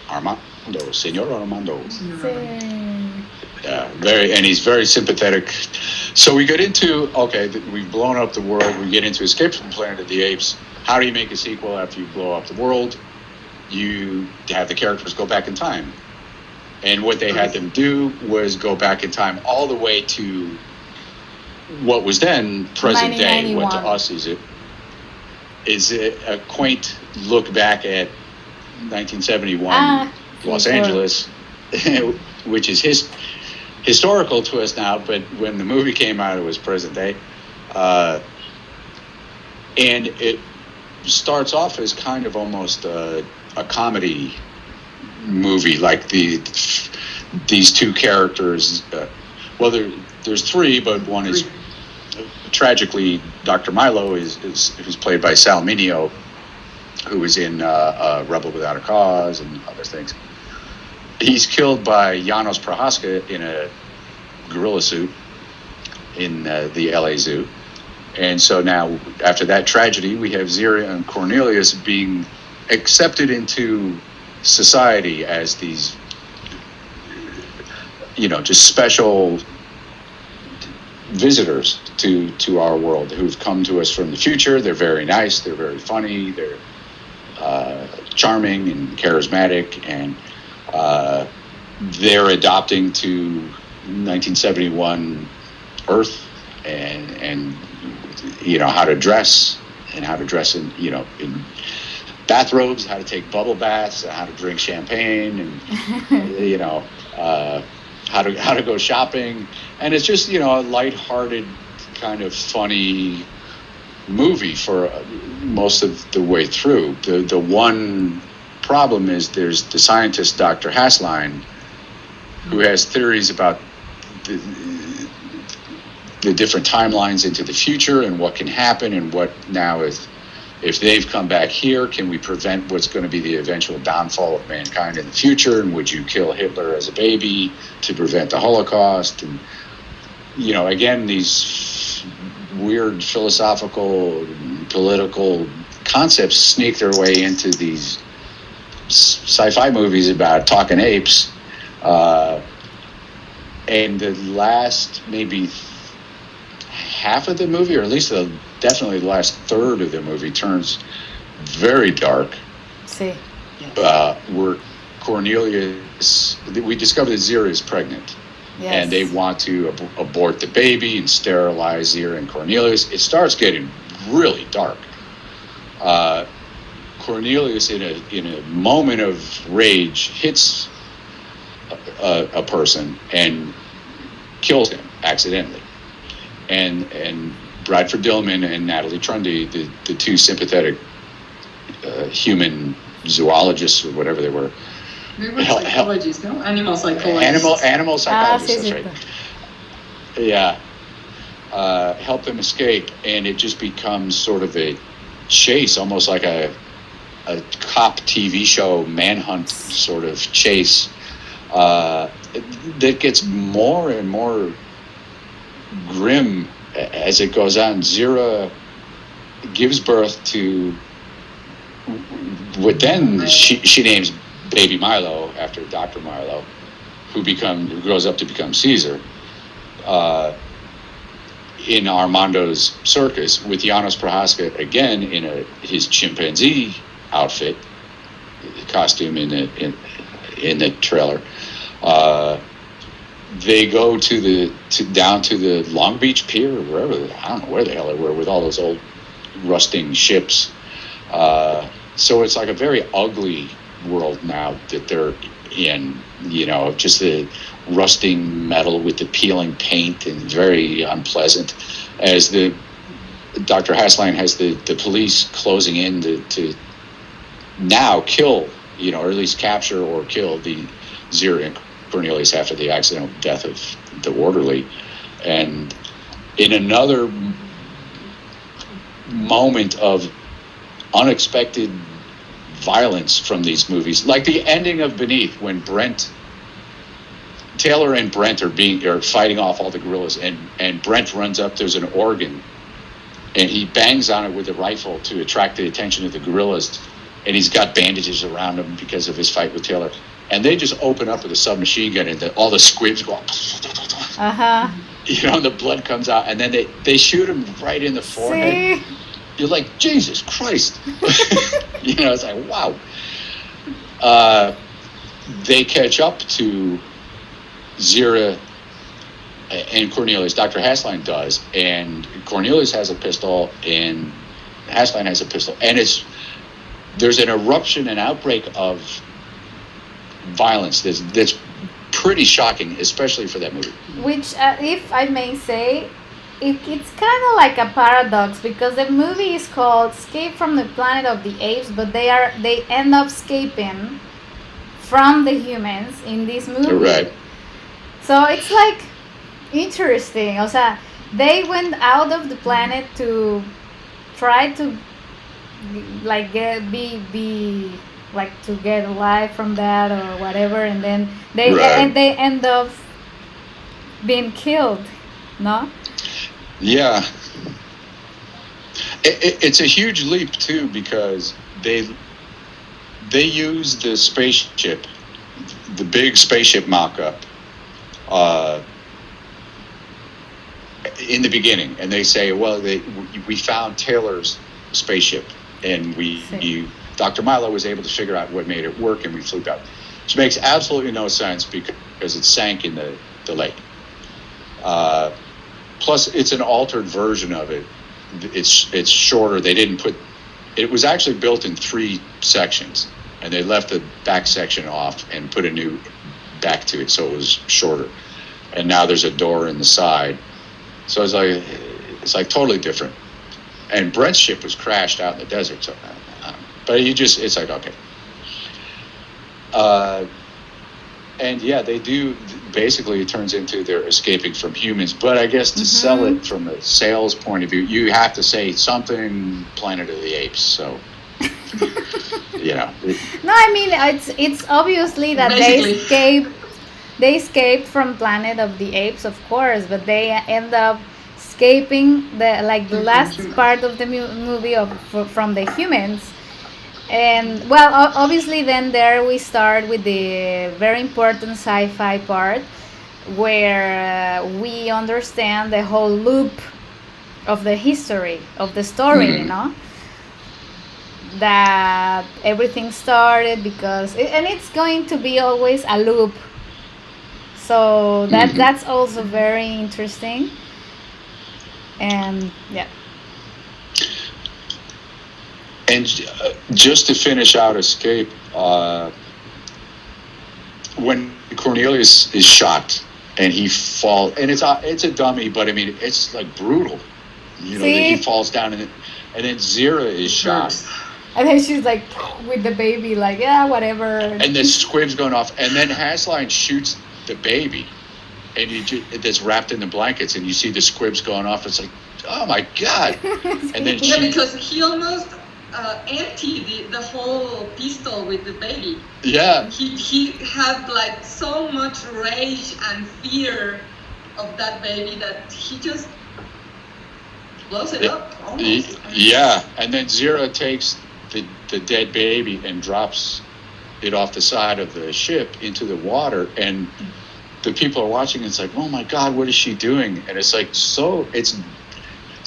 Armando, Señor Armando. Sí. Yeah, and he's very sympathetic. So we get into, we've blown up the world. We get into Escape from Planet of the Apes. How do you make a sequel after you blow up the world? You have the characters go back in time. And what they had them do was go back in time all the way to what was then present day. What to us is a quaint look back at 1971 Los Angeles, which is historical to us now, but when the movie came out, it was present day. And it starts off as kind of almost a comedy movie, like these two characters. There's three, but one is tragically Dr. Milo who's played by Sal Mineo, who was in Rebel Without a Cause and other things. He's killed by Janos Prohaska in a gorilla suit in the LA Zoo. And so now, after that tragedy, we have Zira and Cornelious being accepted into society as these, just special visitors to our world who've come to us from the future. They're very nice. They're very funny. They're charming and charismatic, and they're adopting to 1971 Earth, and how to dress and how to dress in bathrobes, how to take bubble baths, how to drink champagne, and how to go shopping. And it's just a lighthearted kind of funny movie for most of the way through. The one problem is there's the scientist Dr. Hasline, who has theories about the different timelines into the future and what can happen, and what now if they've come back here, can we prevent what's going to be the eventual downfall of mankind in the future? And would you kill Hitler as a baby to prevent the Holocaust? And again, these weird philosophical, political concepts sneak their way into these sci-fi movies about talking apes. And the last maybe half of the movie, or at least definitely the last third of the movie, turns very dark. Sí. Where Cornelious, we discover that Zira is pregnant. Yes. And they want to abort the baby and sterilize Zira and Cornelious. It starts getting really dark. Cornelious, in a moment of rage, hits a person and kills him accidentally. And Bradford Dillman and Natalie Trundy, the two sympathetic human zoologists or whatever they were. They were psychologists, no? Animal psychologists. Animal psychologists, sí, that's right. Yeah. Help them escape, and it just becomes sort of a chase, almost like a cop TV show manhunt sort of chase that gets more and more grim as it goes on. Zira gives birth to what then she names baby Milo after Dr. Milo, who grows up to become Caesar, in Armando's circus with Janos Prohaska again in his chimpanzee outfit, costume in the trailer. They go down to the Long Beach Pier, or wherever, I don't know where the hell they were, with all those old rusting ships. So it's like a very ugly world now that they're in, just the rusting metal with the peeling paint, and very unpleasant, as the Dr. Hasline has the police closing in to now kill, or at least capture or kill the Zira and Cornelius after the accidental death of the orderly. And in another moment of unexpected violence from these movies, like the ending of Beneath, when Taylor and Brent are fighting off all the gorillas, and Brent runs up, there's an organ, and he bangs on it with a rifle to attract the attention of the gorillas, and he's got bandages around him because of his fight with Taylor, and they just open up with a submachine gun, and all the squibs go, and the blood comes out, and then they shoot him right in the forehead. Sí. You're like, Jesus Christ. It's like, wow. They catch up to Zira and Cornelius. Dr. Hasline does. And Cornelius has a pistol, and Hasline has a pistol. And there's an eruption, an outbreak of violence that's pretty shocking, especially for that movie. Which, if I may say, it's kind of like a paradox, because the movie is called Escape from the Planet of the Apes, but they end up escaping from the humans in this movie. Right. So it's like interesting. O sea, they went out of the planet to try to like get alive from that or whatever, and then they end up being killed, no? Yeah. It's a huge leap too, because they use the spaceship, the big spaceship mock-up, in the beginning, and they say, well, we found Taylor's spaceship, and Dr. Milo was able to figure out what made it work, and we flew back, which makes absolutely no sense because it sank in the lake. Plus, it's an altered version of it it's shorter. They didn't put. It was actually built in 3 sections, and they left the back section off and put a new back to it, so it was shorter. And now there's a door in the side, so it's like totally different. And Brent's ship was crashed out in the desert, so but it's like okay. And yeah, they do. Basically, it turns into they're escaping from humans. But I guess to sell it from a sales point of view, you have to say something Planet of the Apes. So, you know. No, I mean it's obviously that Basically. they escaped from Planet of the Apes, of course, but they end up escaping the last part of the movie from the humans. And well, obviously, then there we start with the very important sci-fi part, where we understand the whole loop of the history of the story. You know, that everything started because, and it's going to be always a loop. So that's also very interesting. And yeah. And just to finish out Escape, when Cornelious is shot and he falls, and it's a dummy, but I mean it's like brutal, you know. That he falls down and then Zira is shot, and then she's like with the baby, like yeah, whatever. And the squib's going off, and then Hasline shoots the baby, and it's wrapped in the blankets, and you see the squibs going off. It's like, oh my god! And then because he almost emptied the whole pistol with the baby. Yeah. He had like so much rage and fear of that baby that he just blows it up almost. Yeah, and then Zira takes the dead baby and drops it off the side of the ship into the water, and the people are watching. It's like, oh my god, what is she doing? And it's like, so it's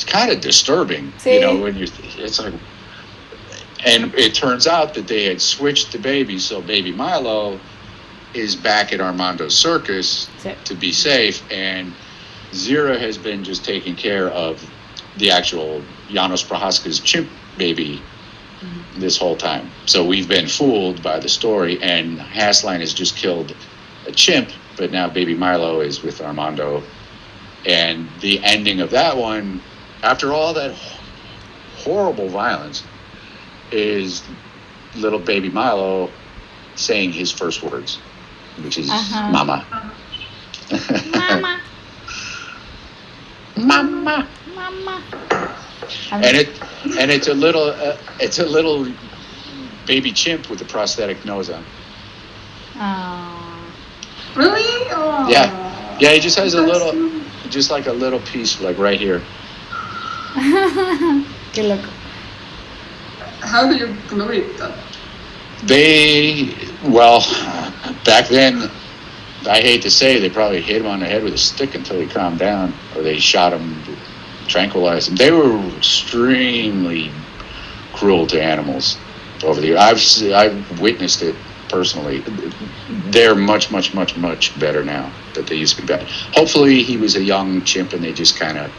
kind of disturbing, you know, when it's like. And it turns out that they had switched the baby, so baby Milo is back at Armando's circus to be safe, and Zira has been just taking care of the actual Janos Prohaska's chimp baby this whole time. So we've been fooled by the story, and Hasline has just killed a chimp, but now baby Milo is with Armando. And the ending of that one, after all that horrible violence, is little baby Milo saying his first words, which is "Mama." Mama. Mama. Mama. And it's a little baby chimp with a prosthetic nose on. Oh. Really? Oh. Yeah. He just has just like a little piece, like right here. Qué loco. How do you glue it? Back then, I hate to say, they probably hit him on the head with a stick until he calmed down, or they shot him to tranquilize him. They were extremely cruel to animals over the years. I've witnessed it personally. They're much, much, much, much better now that they used to be better. Hopefully, he was a young chimp and they just kind of,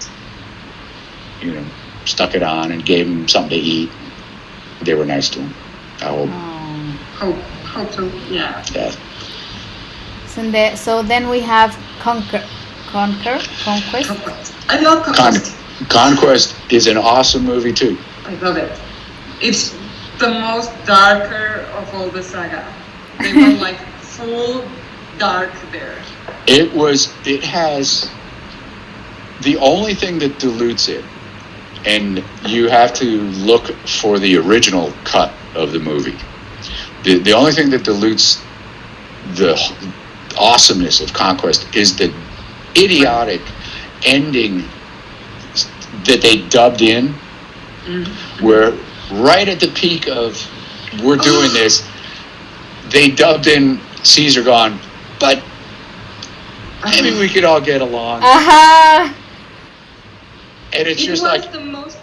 stuck it on and gave him something to eat. They were nice to him. I hope. Hope so. Yeah. So then we have Conquest. I love Conquest. Conquest is an awesome movie too. I love it. It's the most darker of all the saga. They went like full dark there. It has the only thing that dilutes it, and you have to look for the original cut of the movie. The only thing that dilutes the awesomeness of Conquest is the idiotic ending that they dubbed in, where right at the peak of we're doing this, they dubbed in Caesar gone, but maybe we could all get along. And it's just like the most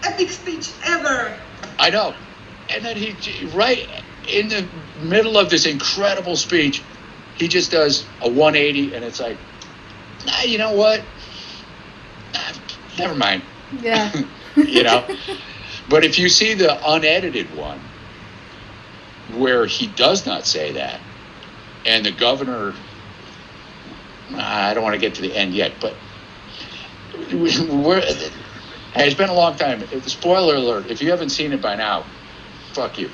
epic speech ever. I know. And then he, right in the middle of this incredible speech, he just does a 180, and it's like, you know what? Never mind. Yeah. you know. But if you see the unedited one, where he does not say that, and the governor, I don't want to get to the end yet, but it's been a long time. Spoiler alert, if you haven't seen it by now, fuck you.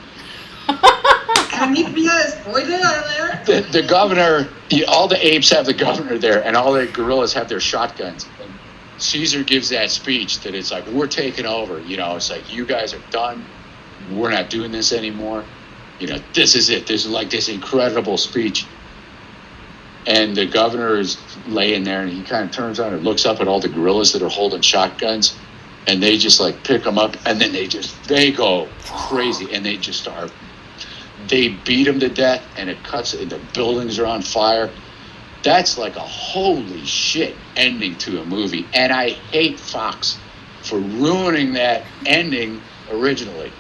Can it be a spoiler alert? The governor, all the apes have the governor there, and all the gorillas have their shotguns. And Caesar gives that speech that it's like, we're taking over. It's like, you guys are done. We're not doing this anymore. This is it. This is like this incredible speech. And the governor is laying there, and he kind of turns on and looks up at all the gorillas that are holding shotguns, and they just like pick them up, and then they go crazy, and they beat him to death, and it cuts, and the buildings are on fire. That's like a holy shit ending to a movie, and I hate Fox for ruining that ending originally.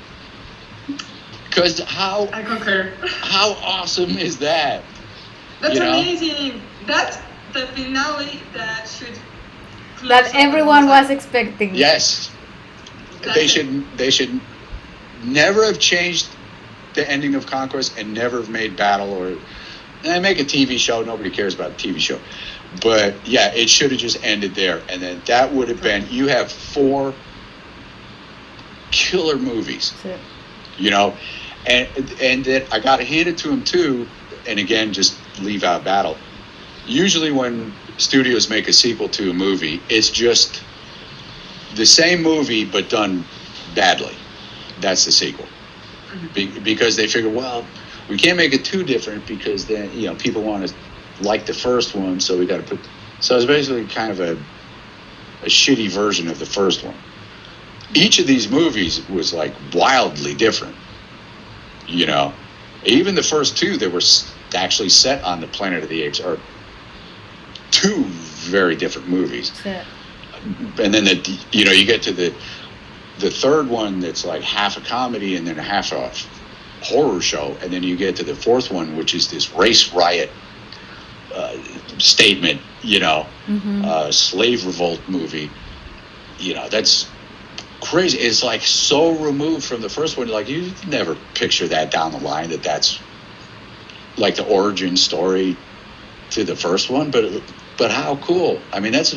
Because I concur. How awesome is that? That's amazing. That's the finale that should close that everyone was expecting. Yes. They should never have changed the ending of Conquest and never have made Battle and make a TV show. Nobody cares about a TV show. But yeah, it should have just ended there. And then that would have been, you have 4 killer movies. Sure. And that I got to hand it to him too. And again, just leave out Battle. Usually when studios make a sequel to a movie, it's just the same movie but done badly. That's the sequel. Because they figure, well, we can't make it too different because then, people want to like the first one, so we got to put... So it's basically kind of a shitty version of the first one. Each of these movies was like wildly different. Even the first 2 that were actually set on the Planet of the Apes are 2 very different movies. Yeah. And then you get to the third one that's like half a comedy and then half a horror show, and then you get to the fourth one, which is this race riot statement, slave revolt movie. That's crazy. It's like so removed from the first one. Like, you never picture that down the line, that's like the origin story to the first one. But how cool. I mean, that's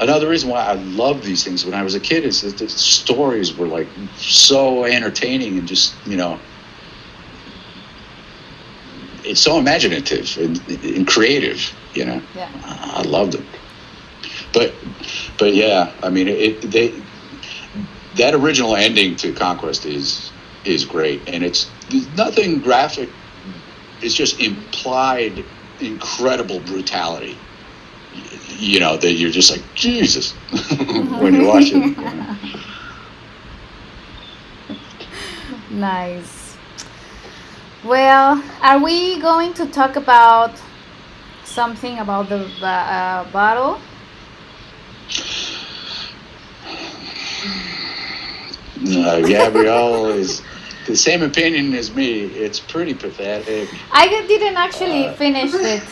another reason why I love these things when I was a kid, is that the stories were like so entertaining and just, it's so imaginative and creative, Yeah. I loved it. But yeah, I mean, that original ending to Conquest is great, and it's nothing graphic. It's just implied incredible brutality. That you're just like, Jesus, when you watch it. Nice. Well, are we going to talk about something about the battle? Gabrielle is the same opinion as me. It's pretty pathetic. I didn't actually finish it.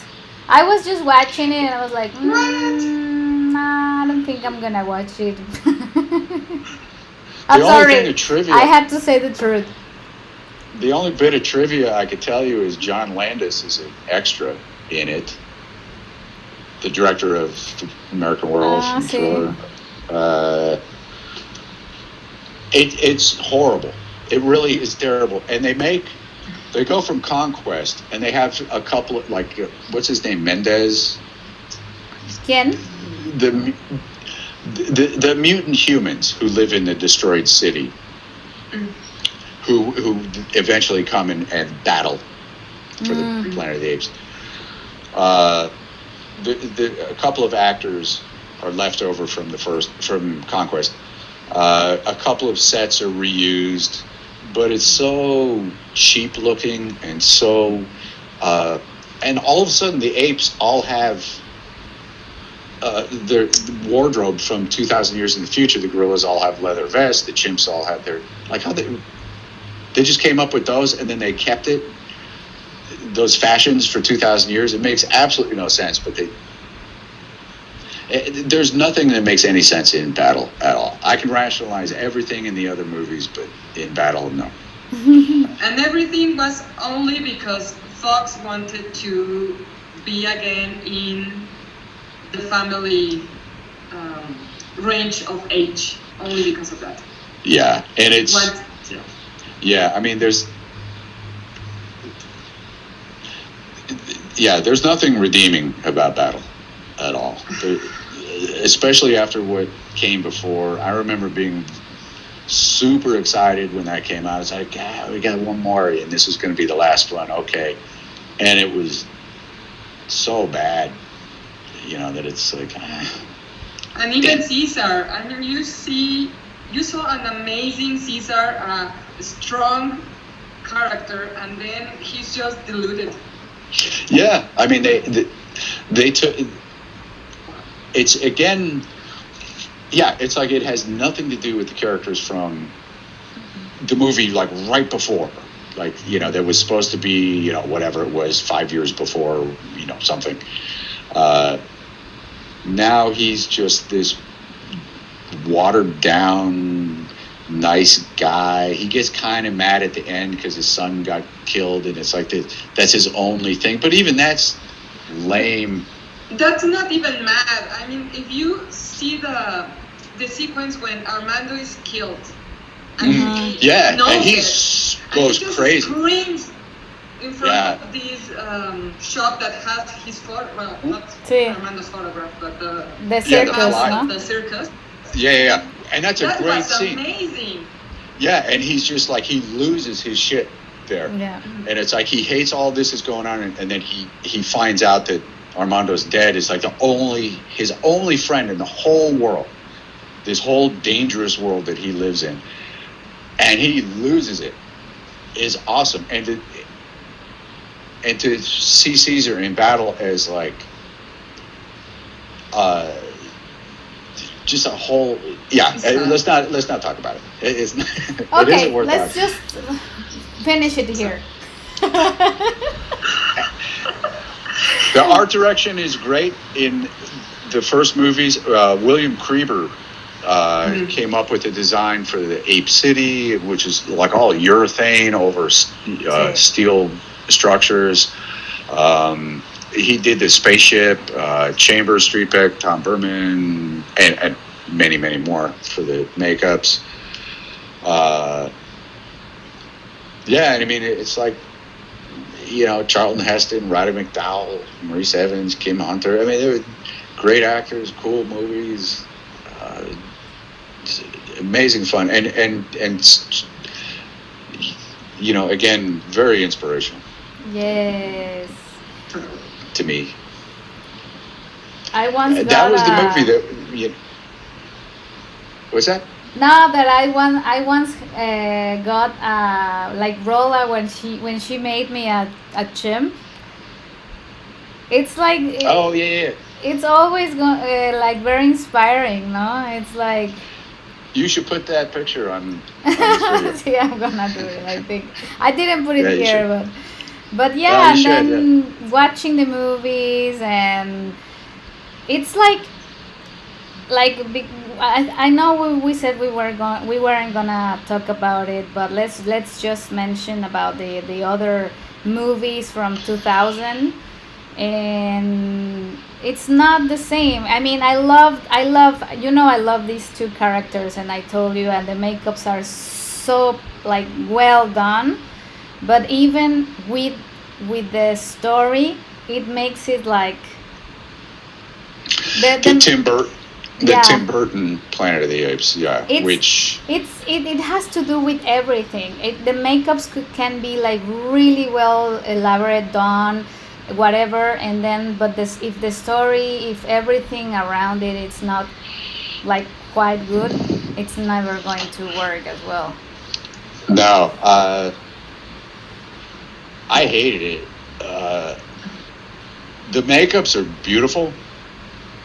I was just watching it and I was like, nah, I don't think I'm gonna watch it. I'm sorry. Thing of trivia, I had to say the truth. The only bit of trivia I could tell you is John Landis is an extra in it. The director of American Werewolf and Thriller. It's horrible. It really is terrible. And they go from Conquest, and they have a couple of, like, what's his name, Mendez? ¿Quién? The mutant humans who live in the destroyed city, who eventually come and battle for the Planet of the Apes. A couple of actors are left over from Conquest. A couple of sets are reused, but it's so cheap looking and so and all of a sudden the apes all have their wardrobe from 2,000 years in the future. The gorillas all have leather vests. The chimps all have their, like, how they just came up with those and then they kept those fashions for 2,000 years. It makes absolutely no sense, but there's nothing that makes any sense in Battle at all. I can rationalize everything in the other movies, but in Battle, no. And everything was only because Fox wanted to be again in the family range of age, only because of that. Yeah, and it's... Yeah, I mean, there's nothing redeeming about Battle at all. Especially after what came before. I remember being super excited when that came out. It's like, we got one more, and this is going to be the last one. Okay. And it was so bad, that it's like... And even Caesar, I mean, you saw an amazing Caesar, strong character, and then he's just diluted. Yeah, I mean, they took... It's, again... Yeah, it's like it has nothing to do with the characters from the movie, like, right before. Like, there was supposed to be, whatever it was, 5 years before, something. Now he's just this watered-down, nice guy. He gets kind of mad at the end because his son got killed, and it's like that's his only thing. But even that's lame. That's not even mad. I mean, if you see the sequence when Armando is killed, and he goes crazy, screams in front of this shop that has his photograph, not Armando's photograph, but the circus, the circus. Yeah, and that's a great scene. Amazing. Yeah, and he's just like, he loses his shit there. Yeah. And it's like he hates all this is going on, and then he finds out that Armando's dead. Is like his only friend in the whole world, this whole dangerous world that he lives in, and he loses it. Is awesome, and to see Caesar in Battle as like just a whole let's not talk about it. It's not, okay, it isn't worth let's talking. just finish it here. The art direction is great in the first movies. William Creeber came up with the design for the Ape City, which is like all urethane over steel structures. He did the spaceship, Chambers, Streetbeck, Tom Berman, and many, many more for the makeups. And I mean, it's like, Charlton Heston, Roddy McDowell, Maurice Evans, Kim Hunter. I mean, they were great actors, cool movies, amazing fun, and again, very inspirational. Yes. To me. I once got that was the movie that. What's that? Now that I once got like Rolla when she made me a chimp. It's like it's always like very inspiring, no? It's like you should put that picture on this video. I'm gonna do it. I think I didn't put it here, but watching the movies, and it's like I know we said we weren't gonna talk about it, but let's just mention about the other movies from 2000, and it's not the same. I mean, I love these two characters, and I told you, and the makeups are so like well done, but even with the story, it makes it like the Tim Burton Planet of the Apes, it has to do with everything. The makeups can be like really well elaborate, done, whatever, and then if the story, if everything around it, it's not like quite good, it's never going to work as well. No, I hated it. The makeups are beautiful.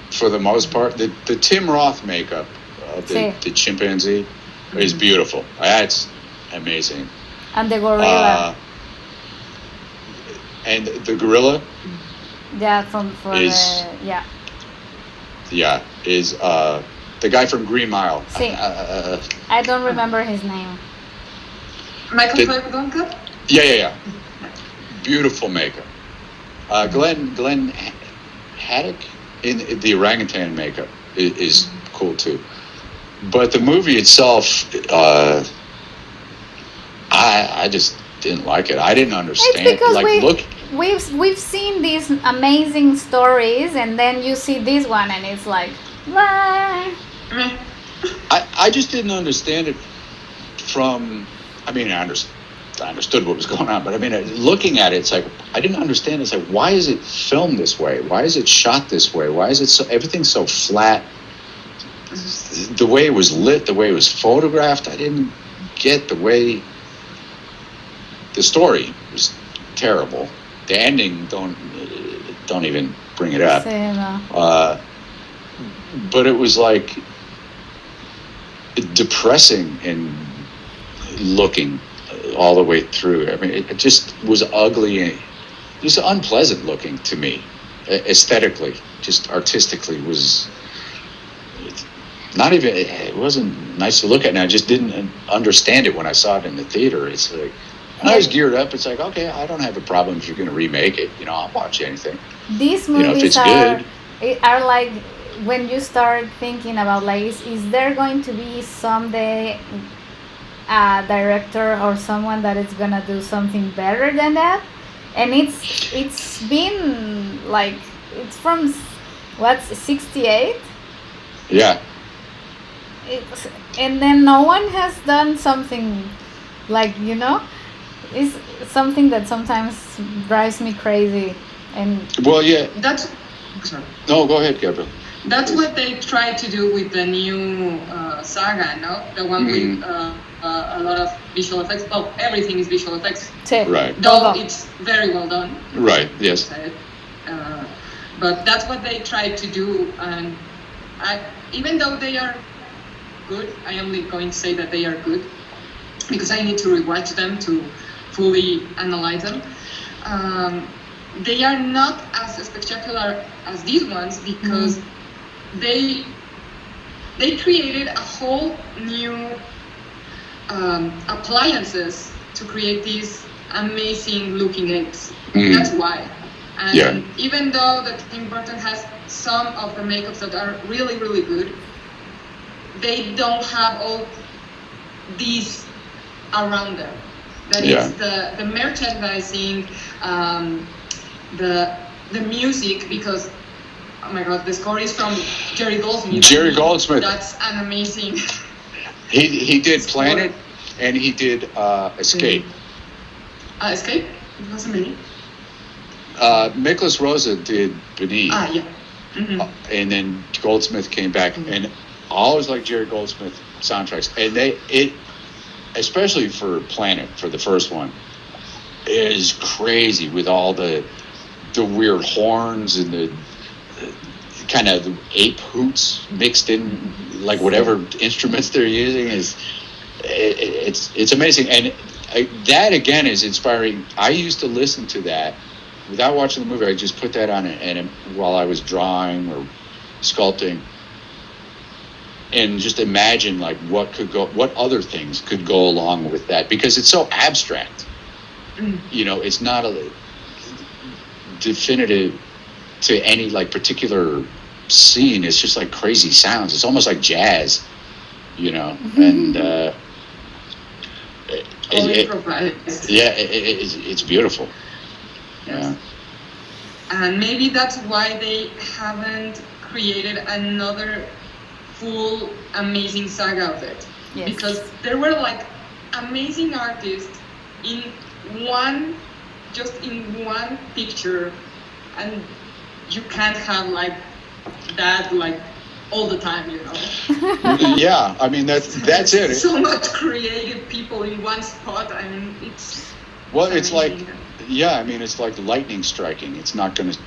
For the most part, the Tim Roth makeup of the chimpanzee is beautiful. That's amazing. And the gorilla. And the gorilla. Yeah, Yeah, is the guy from Green Mile. Sí. I don't remember his name. Michael Duncan? Yeah. Beautiful makeup. Glenn Haddock in the orangutan makeup is cool too. But the movie itself, I just didn't like it. I didn't understand. It's because we've seen these amazing stories, and then you see this one, and it's like, what? I just didn't understand it from. I mean, I understood what was going on, but I mean, looking at it, it's like I didn't understand. It's like, why is it filmed this way? Why is it shot this way? Why is it everything's so flat? The way it was lit, the way it was photographed, I didn't get the way. The story was terrible. The ending, don't even bring it up. But it was like depressing and looking all the way through. I mean, it just was ugly. Just unpleasant looking to me, aesthetically, just artistically was not even. It wasn't nice to look at, and I just didn't understand it when I saw it in the theater. It's like. When I was geared up, it's like, okay, I don't have a problem if you're going to remake it. I'll watch anything. These movies are like, when you start thinking about, like, is there going to be someday a director or someone that is going to do something better than that? And it's been, like, it's from, 68? Yeah. And then no one has done something, like, is something that sometimes drives me crazy. And well, yeah. Sorry. No, go ahead, Gabriel. That's what they try to do with the new saga, no? The one with a lot of visual effects. Well, everything is visual effects. Right. Though it's very well done. Right. Yes. But that's what they try to do, and even though they are good, I am going to say that they are good because I need to rewatch them to fully analyze them. They are not as spectacular as these ones because they created a whole new appliances to create these amazing looking apes. That's why. And even though that Tim Burton has some of the makeups that are really, really good, they don't have all these around them. That is the merchandising, the music, because oh my god, the score is from Jerry Goldsmith. That's an amazing. He did Planet, and he did Escape. Escape? It wasn't many. Nicholas Rosa did Beneath. Yeah. Mm-hmm. And then Goldsmith came back, and I always like Jerry Goldsmith soundtracks, and especially for Planet, for the first one, is crazy with all the weird horns and the kind of the ape hoots mixed in, like whatever instruments they're using it's amazing. And that again is inspiring. I used to listen to that without watching the movie. I just put that on and while I was drawing or sculpting, and just imagine like what other things could go along with that, because it's so abstract. It's not a definitive to any like particular scene. It's just like crazy sounds. It's almost like jazz, and it's beautiful. Yeah. And maybe that's why they haven't created another full amazing saga of it. Yes. Because there were like amazing artists in one picture, and you can't have like that like all the time, Yeah, I mean that's it. So much creative people in one spot. I mean, it's like, I mean, it's like lightning striking. It's not going to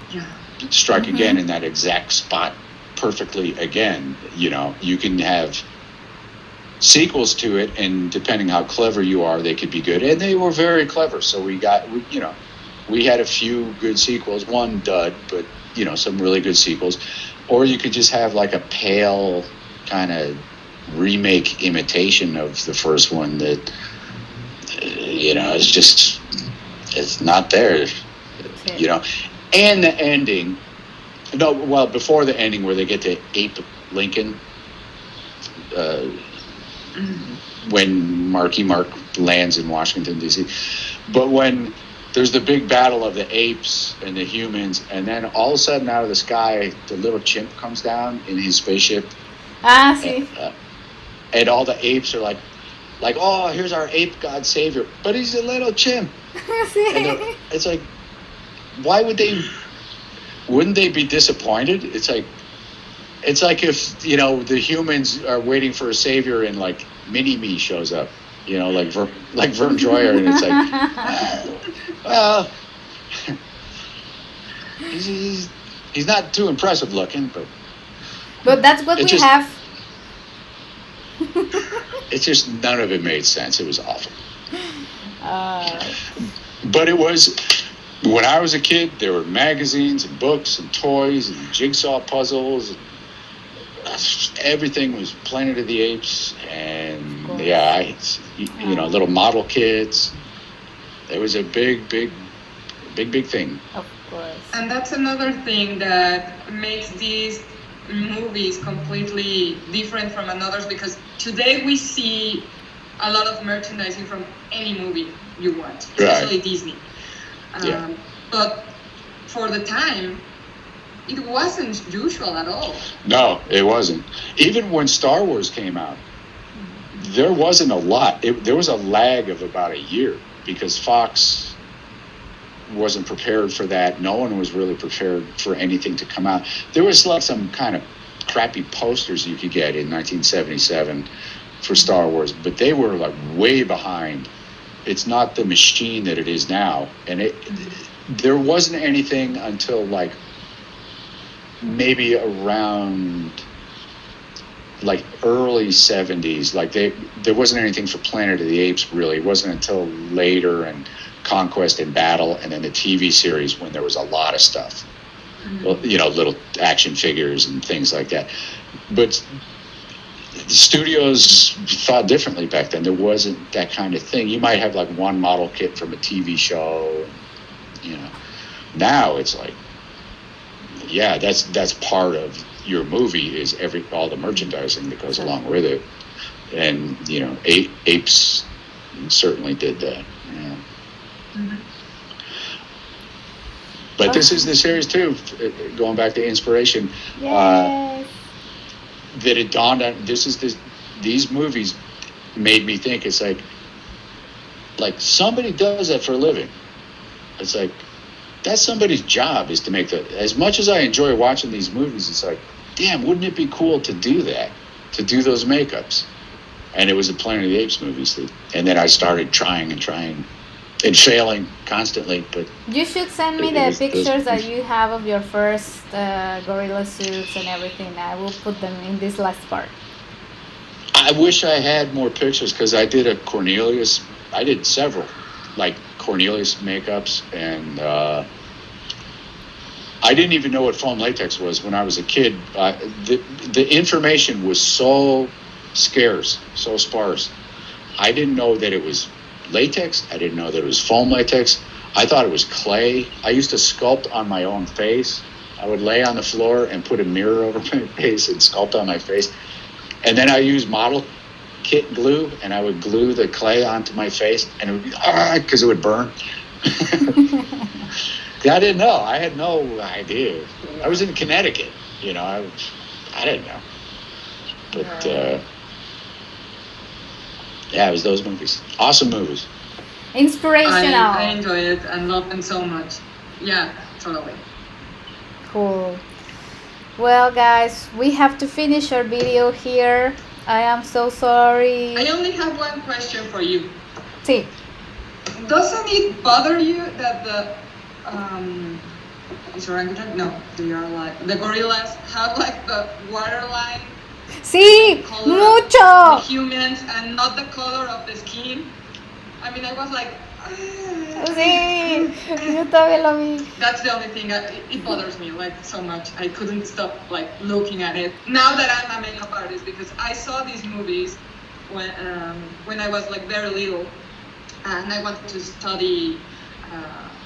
strike again in that exact spot perfectly again. You can have sequels to it, and depending how clever you are, they could be good. And they were very clever. So we we had a few good sequels, one dud, but some really good sequels. Or you could just have like a pale kind of remake imitation of the first one that it's not there, and the ending. No, well, before the ending where they get to Ape Lincoln, when Marky Mark lands in Washington, D.C. But when there's the big battle of the apes and the humans, and then all of a sudden out of the sky, the little chimp comes down in his spaceship. Sí. And all the apes are like, oh, here's our ape god savior, but he's a little chimp. Sí. And it's like, wouldn't they be disappointed? It's like if the humans are waiting for a savior and like Mini-Me shows up, like Vern Troyer, and it's like, well, he's not too impressive looking, but that's what we have. It's just none of it made sense. It was awful. But it was, when I was a kid, there were magazines and books and toys and jigsaw puzzles. Everything was Planet of the Apes, and little model kits. It was a big thing. Of course. And that's another thing that makes these movies completely different from others, because today we see a lot of merchandising from any movie you want, especially right. Disney. But for the time, it wasn't usual at all. No, it wasn't. Even when Star Wars came out, there wasn't a lot. There was a lag of about a year because Fox wasn't prepared for that. No one was really prepared for anything to come out. There was like some kind of crappy posters you could get in 1977 for Star Wars, but they were like way behind. It's not the machine that it is now. And there wasn't anything until like maybe around like early 70s. Like there wasn't anything for Planet of the Apes really. It wasn't until later and Conquest and Battle and then the TV series when there was a lot of stuff. Mm-hmm. Little action figures and things like that. But the studios thought differently back then. There wasn't that kind of thing. You might have like one model kit from a TV show. Now it's like, yeah, that's part of your movie is all the merchandising that goes along with it. And Apes certainly did that. Yeah. Mm-hmm. But this is the series too, going back to inspiration. Yes. That it dawned on these movies made me think it's like somebody does that for a living. It's like that's somebody's job is to make as much as I enjoy watching these movies, it's like, damn, wouldn't it be cool to do that, to do those makeups? And it was the Planet of the Apes movies and then I started trying and failing constantly. But you should send me the pictures that you have of your first gorilla suits and everything. I will put them in this last part. I wish I had more pictures because I did I did several like Cornelious makeups, and I didn't even know what foam latex was when I was a kid. The information was so scarce, so sparse. I didn't know that it was latex. I didn't know that it was foam latex. I thought it was clay. I used to sculpt on my own face. I would lay on the floor and put a mirror over my face and sculpt on my face. And then I used model kit glue, and I would glue the clay onto my face, and it would be, because it would burn. I didn't know. I had no idea. I was in Connecticut, I didn't know. But, it was those movies. Awesome movies. Inspirational. I enjoy it and love them so much. Yeah, totally. Cool. Well, guys, we have to finish our video here. I am so sorry. I only have one question for you. Sí. Doesn't it bother you that the is orangutan? No, they are like the gorillas have like the waterline. Sí, mucho. The humans and not the color of the skin. I mean, I was like, Sí, yo también lo vi. That's the only thing. It bothers me like so much. I couldn't stop like looking at it. Now that I'm a makeup artist, because I saw these movies when I was like very little, and I wanted to study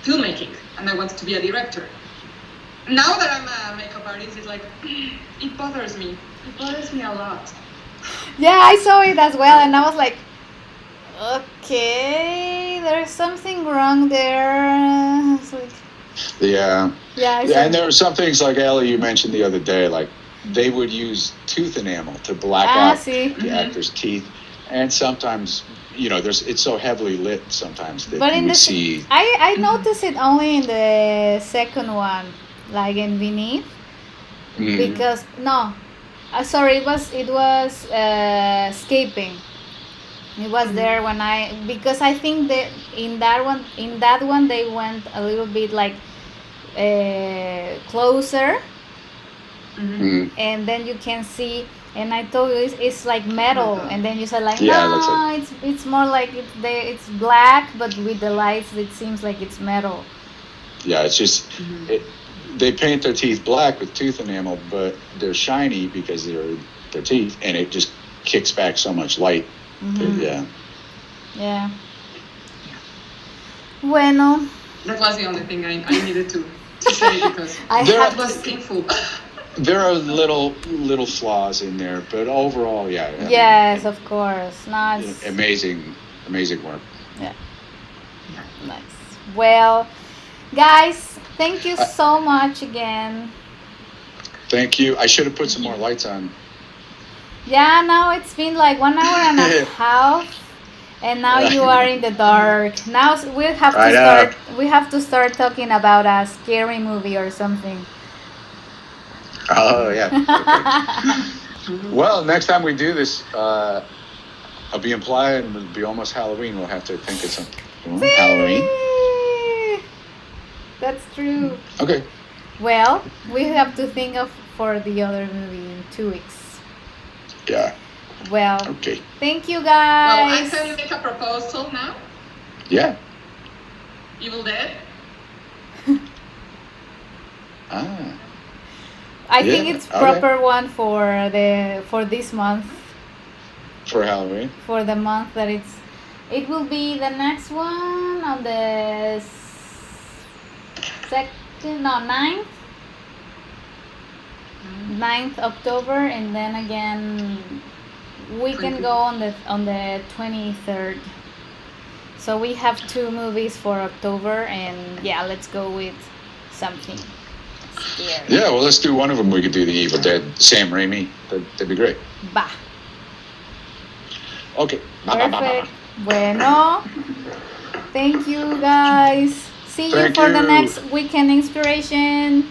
filmmaking, and I wanted to be a director. Now that I'm a makeup artist, it's like it bothers me. It bothers me a lot. Yeah, I saw it as well, and I was like, okay, there's something wrong there. It's like, Yeah. yeah, And there were some things like Ellie, you mentioned the other day, like they would use tooth enamel to black out the actor's teeth, and sometimes it's so heavily lit sometimes that but you would see. I noticed it only in the second one, like in Beneath, because sorry, it was escaping. It was there when because I think that in that one they went a little bit like closer, and then you can see. And I told you it's like metal, and then you said like no, it's more like it's black, but with the lights it seems like it's metal. Yeah, it's just they paint their teeth black with tooth enamel, but they're shiny because they're their teeth, and it just kicks back so much light. Yeah. Bueno. That was the only thing I needed to say because it was painful. There are little flaws in there, but overall, Yes, of course. Nice. Amazing work. Yeah. Nice. Well, guys, thank you so much again. Thank you. I should have put some more lights on. Yeah, now it's been like 1 hour and a half, and now you are in the dark. Now we have to start talking about a scary movie or something. Oh yeah. Okay. Well, next time we do this, I'll be implying it'll be almost Halloween. We'll have to think of something. Halloween. That's true. Okay. Well, we have to think of for the other movie in 2 weeks. Yeah. Well, okay. Thank you, guys. Well, I can make a proposal now. Yeah. Evil Dead. I think it's proper one for this month. For Halloween. For the month that it will be the next one on the 9th October, and then again we can go on the 23rd. So we have 2 movies for October, and let's go with something scary. Yeah, well, let's do one of them. We could do the Evil Dead, Sam Raimi. That'd be great. Bah. Okay. Perfect. Bueno. Thank you, guys. See you for the next weekend inspiration.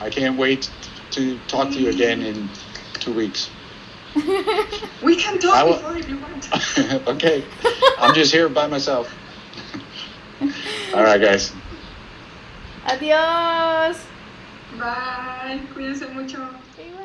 I can't wait to talk to you again in 2 weeks. We can talk before if you want. Okay. I'm just here by myself. All right, guys. Adiós. Bye. Cuídense mucho. Bye.